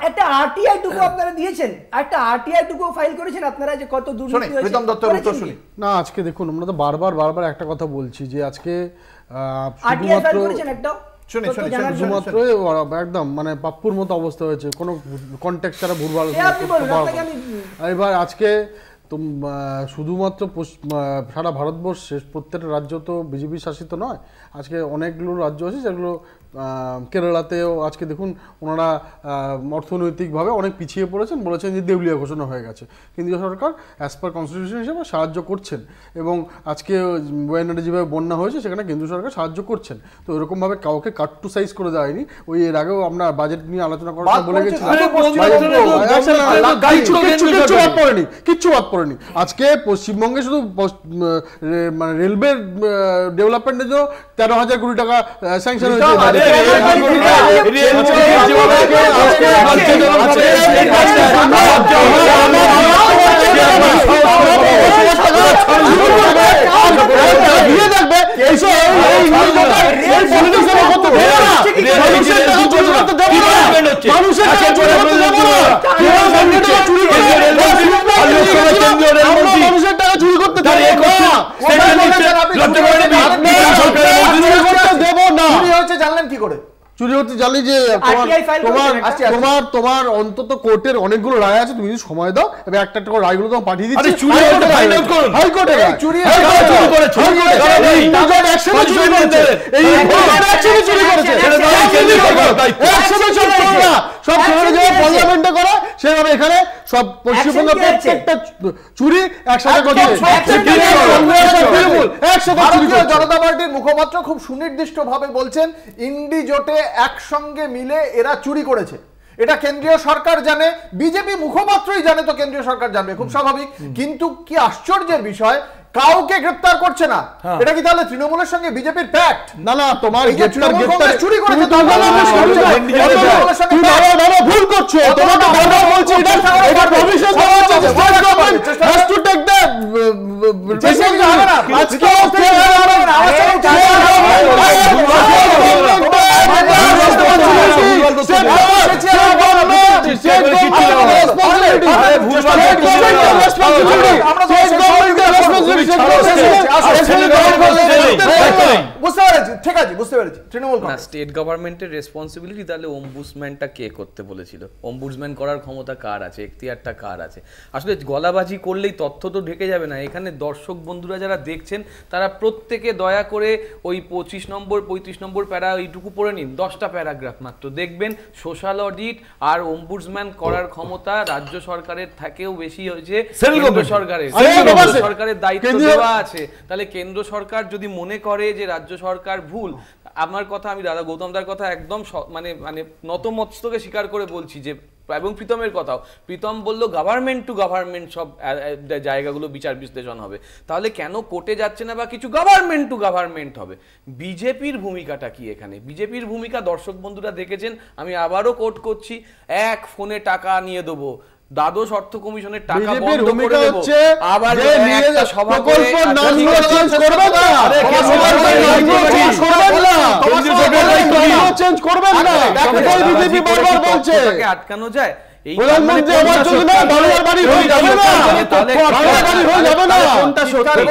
একটা আরটিআই টুকু আপনারা দিয়েছেন, একটা আরটিআই টুকু ফাইল করেছেন আপনারা যে কত দুর্নীতি হয়েছে? প্রীতম দত্তের উত্তর শুনি। না, আজকে দেখুন আমরা তো বারবার একটা কথা বলছি যে আজকে আরটিআই ফাইল করেছেন একটা শুধুমাত্র একদম মানে পাপ্পুর মতো অবস্থা হয়েছে, কোনো কন্টেক্সট ছাড়া ভুলভাল। এবার আজকে তো শুধুমাত্র সারা ভারতবর্ষে প্রত্যেকটা রাজ্য তো বিজেপি শাসিত নয়, আজকে অনেকগুলো রাজ্য আছে যেগুলো কেরালাতেও আজকে দেখুন ওনারা অর্থনৈতিকভাবে অনেক পিছিয়ে পড়েছেন, বলেছেন যে দেউলিয়া ঘোষণা হয়ে গেছে। কেন্দ্রীয় সরকার অ্যাজ পার কনস্টিটিউশন হিসেবে সাহায্য করছেন এবং আজকে ওয়াইনাডে যেভাবে বন্যা হয়েছে সেখানে কেন্দ্রীয় সরকার সাহায্য করছেন। তো এরকমভাবে কাউকে কাট টু সাইজ করে দেয়নি। ওই এর আগেও আমরা বাজেট নিয়ে আলোচনা করার বলে গেছিলাম, কিচ্ছু বাদ পড়েনি। আজকে পশ্চিমবঙ্গে শুধু মানে রেলওয়ে ডেভেলপমেন্টের জন্য 13,000 কোটি টাকা স্যাংশন হয়েছে। মানুষের টাকা চুরি করতে জানলেন কি করে? চুরি হচ্ছে জানি যে তোমার অন্তত কোর্টের অনেকগুলো রায় আছে, তুমি যদি সময় দাও এবার একটা একটা করে রায়গুলো তোমার পাঠিয়ে দিচ্ছি। হাইকোর্টের সব পার্লামেন্টে করে সেভাবে এখানে সব পশ্চিমবঙ্গের প্রত্যেকটা চুরি একসাথে জনতা পার্টির মুখপাত্র খুব সুনির্দিষ্ট ভাবে বলছেন ইন্ডি জোটে একসঙ্গে মিলে এরা চুরি করেছে। এটা কেন্দ্রীয় সরকার জানে, বিজেপি মুখপাত্রই জানে, তো কেন্দ্রীয় সরকার জানবে, খুব স্বাভাবিক। কিন্তু কি আশ্চর্যের বিষয়, কাউকে গ্রেফতার করছে না। এটা কি তাহলে তৃণমূলের সঙ্গে বিজেপির প্যাক্ট? না না, তোমার চুরি করেছে, ভুল করছো। তোমাকে বারবার বলছি এটা ভবিষ্যৎ স্টেট গভর্নমেন্টের রেসপন্সিবিলিটি, তাহলে ওমবুডসম্যানটা কে করতে বলেছিল? ওমবুডসম্যান করার ক্ষমতা কার আছে, এখতিয়ারটা কার আছে? আসলে গলাবাজি করলেই তথ্য তো ঢেকে যাবে না। এখানে দর্শক বন্ধুরা যারা দেখছেন তারা প্রত্যেকে দয়া করে ওই 25 নম্বর 35 নম্বর প্যারা এইটুকু পড়ে নিন, 10টা প্যারাগ্রাফ মাত্র, দেখবেন সোশ্যাল অডিট আর ওমবুডসম্যান করার ক্ষমতা রাজ্য সরকারের থেকেও বেশি হয়েছে কেন্দ্র সরকারের। সরকারের দায়িত্ব দেওয়া আছে, তাহলে কেন্দ্র সরকার যদি মনে করে যে রাজ্য সরকার ভুল, আমার কথা আমি দাদা গৌতমদার কথা একদম মানে মানে নতমস্তকে স্বীকার করে বলছি যে, এবং প্রীতমের কথাও, প্রীতম বললো গভর্নমেন্ট টু গভর্নমেন্ট সব জায়গাগুলো বিচার বিশ্লেষণ হবে, তাহলে কেন কোর্টে যাচ্ছে না বা কিছু গভর্নমেন্ট টু গভর্নমেন্ট হবে? বিজেপির ভূমিকাটা কি এখানে? বিজেপির ভূমিকা দর্শক বন্ধুরা দেখেছেন, আমি আবারও কোট করছি, এক ফোনে টাকা নিয়ে দেবো, দ্বাদশ অর্থ কমিশনের টাকা বন্ধ করে দেব, আবার একটা সভা করে চেঞ্জ করবেন না, চেঞ্জ করবেন না, বিজেপি বারবার বলছে আটকানো যায়।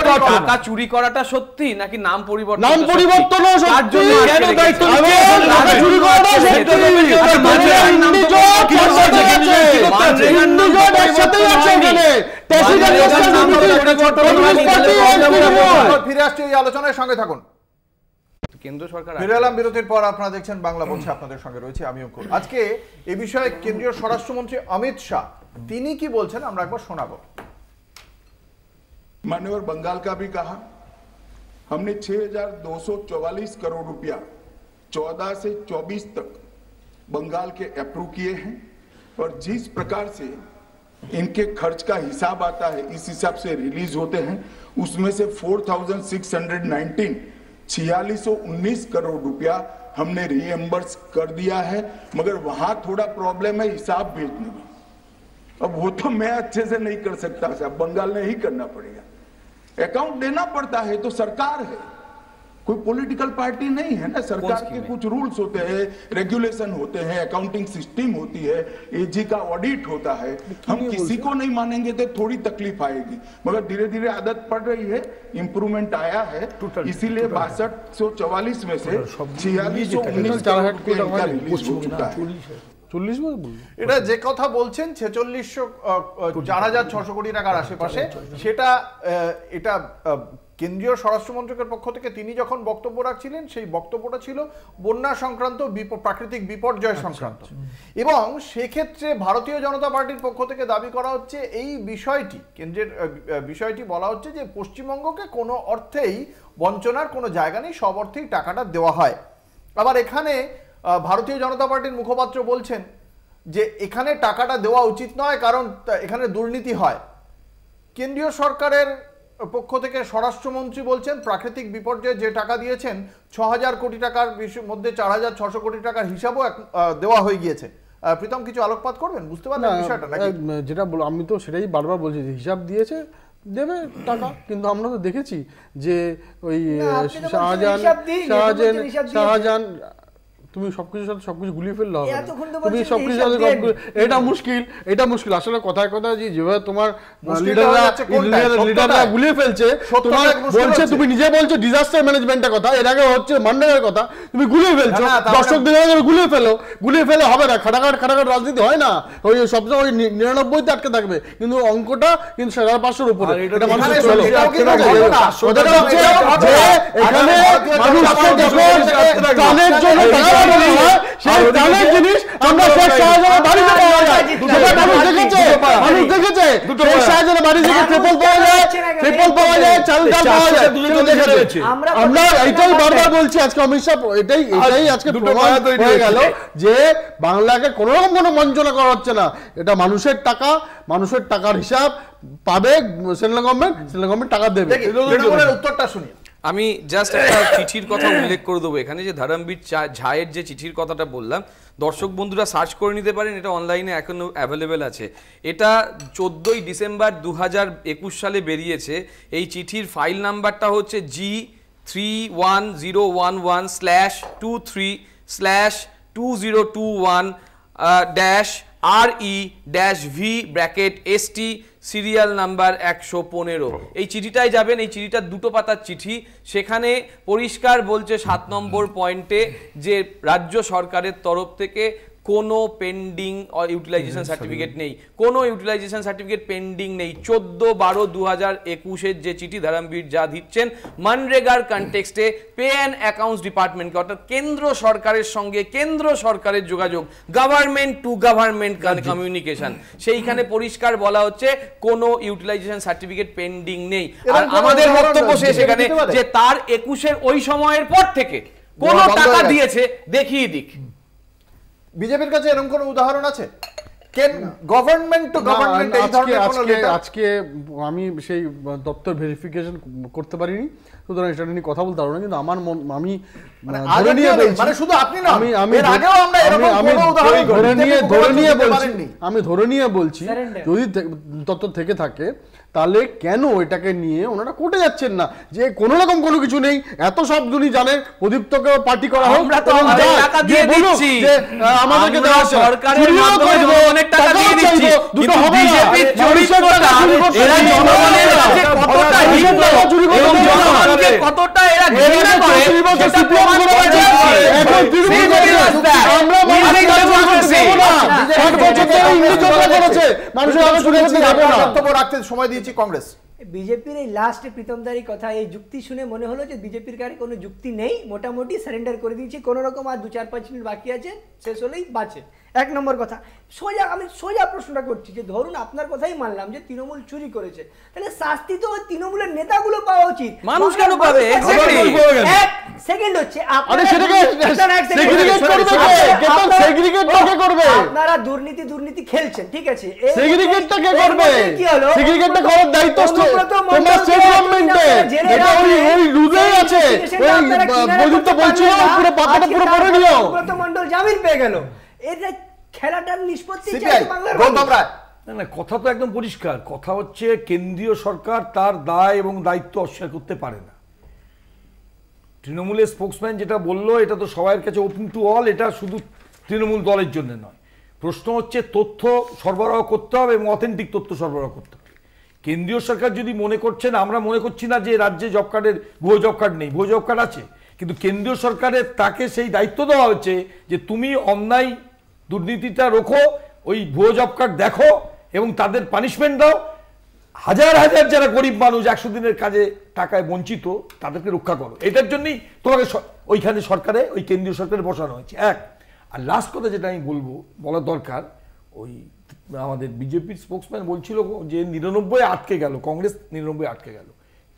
টাকা চুরি করাটা সত্যি নাকি নাম পরিবর্তন? নাম পরিবর্তন ফিরে আসছে এই আলোচনার সঙ্গে থাকুন। কেন্দ্র সরকার ফিরে এলাম বিরতির পর, আপনারা দেখছেন বাংলা বলছে, আপনাদের সঙ্গে রয়েছে আমি অঙ্কুর। আজকে এই বিষয়ে কেন্দ্রীয় স্বরাষ্ট্রমন্ত্রী অমিত শাহ তিনি কি বলছেন আমরা একবার শোনাবো। मान्यवर बंगाल का भी कहा, हमने 6,244 करोड़ रुपया 14 से 24 तक बंगाल के अप्रूव किए हैं और जिस प्रकार से इनके खर्च का हिसाब आता है इस हिसाब से रिलीज होते हैं, उसमें से 4,619 4619 करोड़ रुपया हमने रीएम्बर्स कर दिया है, मगर वहां थोड़ा प्रॉब्लम है हिसाब भेजने में। अब वो तो मैं अच्छे से नहीं कर सकता साहब, बंगाल ने ही करना पड़ेगा। अकाउंट देना पड़ता है तो सरकार है, कोई पॉलिटिकल पार्टी नहीं है ना। सरकार के कुछ रूल्स होते हैं, रेगुलेशन होते हैं, अकाउंटिंग सिस्टम होती है, एजी का ऑडिट होता है। हम किसी को नहीं मानेंगे तो थोड़ी तकलीफ आएगी, मगर धीरे धीरे आदत पड़ रही है, इंप्रूवमेंट आया है। इसीलिए 6244 में से 4619 का रिलीज हो चुका है। এটা যে কথা বলছেন 4,600 কোটি টাকার আশেপাশে, সেটা এটা কেন্দ্রীয় স্বরাষ্ট্রমন্ত্রকের পক্ষ থেকে তিনি যখন বক্তব্য রাখছিলেন সেই বক্তব্যটা ছিল বন্যা সংক্রান্ত প্রাকৃতিক বিপর্যয় সংক্রান্ত, এবং সেক্ষেত্রে ভারতীয় জনতা পার্টির পক্ষ থেকে দাবি করা হচ্ছে এই বিষয়টি, কেন্দ্রের বিষয়টি বলা হচ্ছে যে পশ্চিমবঙ্গকে কোনো অর্থেই বঞ্চনার কোনো জায়গা নেই, সব অর্থেই টাকাটা দেওয়া হয়। আবার এখানে ভারতীয় জনতা পার্টির মুখপাত্র বলছেন যে এখানে টাকাটা দেওয়া উচিত নয় কারণ এখানে দুর্নীতি হয়। কেন্দ্রীয় সরকারের পক্ষ থেকে স্বরাষ্ট্রমন্ত্রী বলছেন প্রাকৃতিক বিপর্যয়ে যে টাকা দিয়েছেন 6,000 কোটি টাকার মধ্যে 4,600 কোটি টাকার হিসাবও দেওয়া হয়ে গিয়েছে। প্রীতম কিছু আলোকপাত করবেন, বুঝতে পারলেন বিষয়টা নাকি? যেটা বলো আমি তো সেটাই বারবার বলছি যে হিসাব দিয়েছে দেবে টাকা, কিন্তু আমরা তো দেখেছি যে ওই শাহজাহান তুমি সবকিছুর সাথে সবকিছু গুলিয়ে ফেললে হবে, তুমি সবকিছুর সাথে এটা মুশকিল আসলে কথায় কথায় যেভাবে তোমার লিডাররা গুলিয়ে ফেলছে, তোমার বলছে তুমি নিজে বলছো ডিজাস্টার ম্যানেজমেন্টের কথা, এর আগে হচ্ছে মানরেগার কথা, তুমি গুলিয়ে ফেলছো, দর্শকদের গুলিয়ে ফেলে হবে না। খাটাখাট রাজনীতি হয় না, ওই সবসময় ওই 99-তে আটকে থাকবে, কিন্তু অঙ্কটা কিন্তু 5,500-র উপরে। এটা মানুষের চলো কথাটা হচ্ছে যে এখানে মানুষ প্রাণের জন্য সেই দানের জিনিস আমরা শেখ শাহজাহানের বাড়িতে পাওয়া যায়, সেটা মানুষ দেখেছে, শেখ শাহজাহানের বাড়ি থেকে ট্রিপল পাওয়া যায়, চাল ডাল পাওয়া যায়, দেখেছে। আমরা এইটাই বারবার বলছি, আজকে অমিত শাহ এটাই আজকে প্রমাণ হয়ে গেল যে বাংলাকে কোনো রকম কোনো বঞ্চনা করা হচ্ছে না। এটা মানুষের টাকা, মানুষের টাকার হিসাব পাবে সেন্ট্রাল গভর্নমেন্ট টাকা দেবে। উত্তরটা শুনি। আমি জাস্ট একটা চিঠির কথা উল্লেখ করে দেবো এখানে, যে ধরমবীর ঝায়ের যে চিঠির কথাটা বললাম, দর্শক বন্ধুরা সার্চ করে নিতে পারেন, এটা অনলাইনে এখনো অ্যাভেলেবেল আছে। এটা 14ই ডিসেম্বর 2021 সালে বেরিয়েছে। এই চিঠির ফাইল নাম্বারটা হচ্ছে G31011/2021-RE-V/ST সিরিয়াল নাম্বার 115। এই চিঠিটাই যাবেন, এই চিঠিটা 2 পাতার চিঠি। সেখানে পরিষ্কার বলছে 7 নম্বর পয়েন্টে যে রাজ্য সরকারের তরফ থেকে কোনো পেন্ডিং ইউটিলাইজেশন সার্টিফিকেট নেই, কোনো ইউটিলাইজেশন সার্টিফিকেট পেন্ডিং নেই। 14/12/2021-এর যে চিঠি ধরমবীর যা দিচ্ছেন মনরেগার কনটেক্সটে পে অ্যান্ড অ্যাকাউন্টস ডিপার্টমেন্টকে, অর্থাৎ কেন্দ্র সরকারের সঙ্গে কেন্দ্র সরকারের যোগাযোগ, গভর্নমেন্ট টু গভর্নমেন্ট কমিউনিকেশন, সেইখানে পরিষ্কার বলা হচ্ছে কোনো ইউটিলাইজেশন সার্টিফিকেট পেন্ডিং নেই। আর আমাদের বক্তব্য শেষ এখানে যে তার 21-এর ওই সময়ের পর থেকে কোন টাকা দিয়েছে দেখিয়ে দিক। বিজেপির কাছে এরকম কোন উদাহরণ আছে? গভর্নমেন্ট টু গভর্নমেন্ট আজকে আমি সেই দপ্তর ভেরিফিকেশন করতে পারিনি, সুতরাং এটা নিয়ে কথা বলতে পারবো না, কিন্তু আমার আমি ধরে নিয়ে বলছি, মানে শুধু আপনি না, এর আগেও আমরা এরকম কোনো উদাহরণ ধরে নিয়ে বলছি যদি তথ্য থেকে থাকে তাহলে কেন এটাকে নিয়ে ওনারা কোর্টে যাচ্ছেন না? যে কোনো রকম কোনো কিছু নেই, এত সব দুনি জানে প্রদীপ্তকে পার্টি করা হোক, আমাদেরকে দেওয়া সরকারের মাধ্যমে অনেক টাকা দিয়ে দিচ্ছি, দুটো হবে না। এরা জনগণের কাছে কতটা হিন্দু এবং জনগণকে কতটা এরা ঘৃণা করে সেটা প্রমাণ করেছে। এখন আমরা মানুষের আগে শুনে বক্তব্য রাখতে সময় দিয়েছি কংগ্রেস। বিজেপির এই লাস্ট প্রীতমদারি কথা, এই যুক্তি শুনে মনে হলো যে বিজেপির কাছে কোনো যুক্তি নেই, মোটামুটি সারেন্ডার করে দিয়েছি, কোনো রকম আর 2-4-5 মিনিট বাকি আছে, শেষ হলেই বাঁচে। এক নম্বর কথা। আমি সোজা প্রশ্নটা করছি যে ধরুন আপনার কথাই মানলাম যে তৃণমূল চুরি করেছে, তাহলে শাস্তি তো তৃণমূলের নেতাগুলো পাওয়া উচিত, মানুষ কেন পাবে? এক সেকেন্ড হচ্ছে আপনারা দুর্নীতি খেলছেন, ঠিক আছে, কি হলো মন্ডল জামিন পেয়ে গেল, এটা খেলাটার নিষ্পত্তি না, কথা তো একদম পরিষ্কার। কথা হচ্ছে কেন্দ্রীয় সরকার তার দায় এবং দায়িত্ব অস্বীকার করতে পারে না। তৃণমূলের স্পোকসম্যান যেটা বললো এটা তো সবার কাছে ওপেন টু অল, এটা শুধু তৃণমূল দলের জন্য নয়। প্রশ্ন হচ্ছে তথ্য সরবরাহ করতে হবে এবং অথেন্টিক তথ্য সরবরাহ করতে হবে। কেন্দ্রীয় সরকার যদি মনে করছেন, আমরা মনে করছি না যে রাজ্যে জব কার্ডের ভুয়ো জব কার্ড নেই, ভুয়ো জব কার্ড আছে, কিন্তু কেন্দ্রীয় সরকারের তাকে সেই দায়িত্ব দেওয়া হচ্ছে যে তুমি অন্যায় দুর্নীতিটা রোখো, ওই ভুয়ো জব কার্ড দেখো এবং তাদের পানিশমেন্ট দাও। হাজার হাজার যারা গরিব মানুষ 100 দিনের কাজে টাকায় বঞ্চিত, তাদেরকে রক্ষা করো। এটার জন্যই তোমাকে ওইখানে সরকারে, ওই কেন্দ্রীয় সরকারে বসানো হয়েছে। এক আর লাস্ট কথা যেটা আমি বলার দরকার, ওই আমাদের বিজেপির স্পোকসম্যান বলছিল যে 99 আটকে গেল, কংগ্রেস 99 আটকে গেল,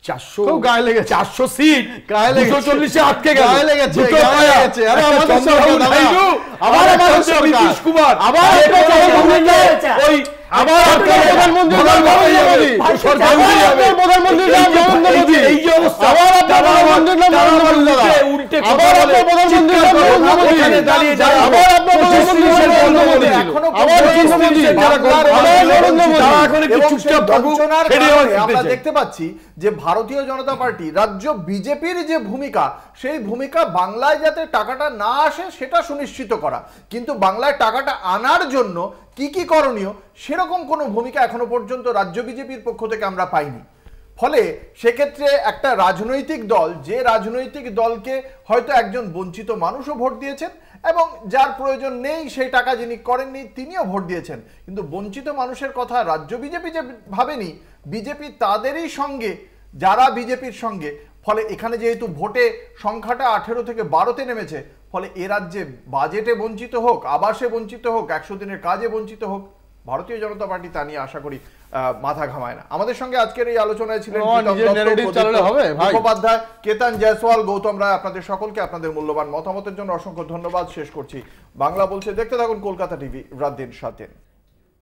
400 সিট 240 আটকে গেল, নীতিশ কুমার আমরা দেখতে পাচ্ছি যে ভারতীয় জনতা পার্টি রাজ্য বিজেপির যে ভূমিকা, সেই ভূমিকা বাংলায় যাতে টাকাটা না আসে সেটা সুনিশ্চিত করা, কিন্তু বাংলায় টাকাটা আনার জন্য কি কি করণীয় সেরকম কোনো ভূমিকা এখনো পর্যন্ত রাজ্য বিজেপির পক্ষ থেকে আমরা পাইনি। ফলে সেক্ষেত্রে একটা রাজনৈতিক দল, যে রাজনৈতিক দলকে হয়তো একজন বঞ্চিত মানুষও ভোট দিয়েছেন এবং যার প্রয়োজন নেই সেই টাকা যিনি করেননি তিনিও ভোট দিয়েছেন, কিন্তু বঞ্চিত মানুষের কথা রাজ্য বিজেপি যে ভাবেনি, বিজেপি তাদেরই সঙ্গে যারা বিজেপির সঙ্গে। ফলে এখানে যেহেতু ভোটে সংখ্যাটা 18 থেকে 12-তে নেমেছে, ফলে এ রাজ্যে বাজেটে বঞ্চিত হোক, আবাসে বঞ্চিত হোক, 100 দিনের কাজে বঞ্চিত হোক, ভারতীয় জনতা পার্টি তা নিয়ে আশা করি মাথা ঘামায় না। আমাদের সঙ্গে আজকের এই আলোচনায় ছিলেন মুখোপাধ্যায়, কেতন জয়সওয়াল, গৌতম রায়। আপনাদের সকলকে আপনাদের মূল্যবান মতামতের জন্য অসংখ্য ধন্যবাদ। শেষ করছি বাংলা বলছে। দেখতে থাকুন কলকাতা টিভি, রাত দিন 7 দিন।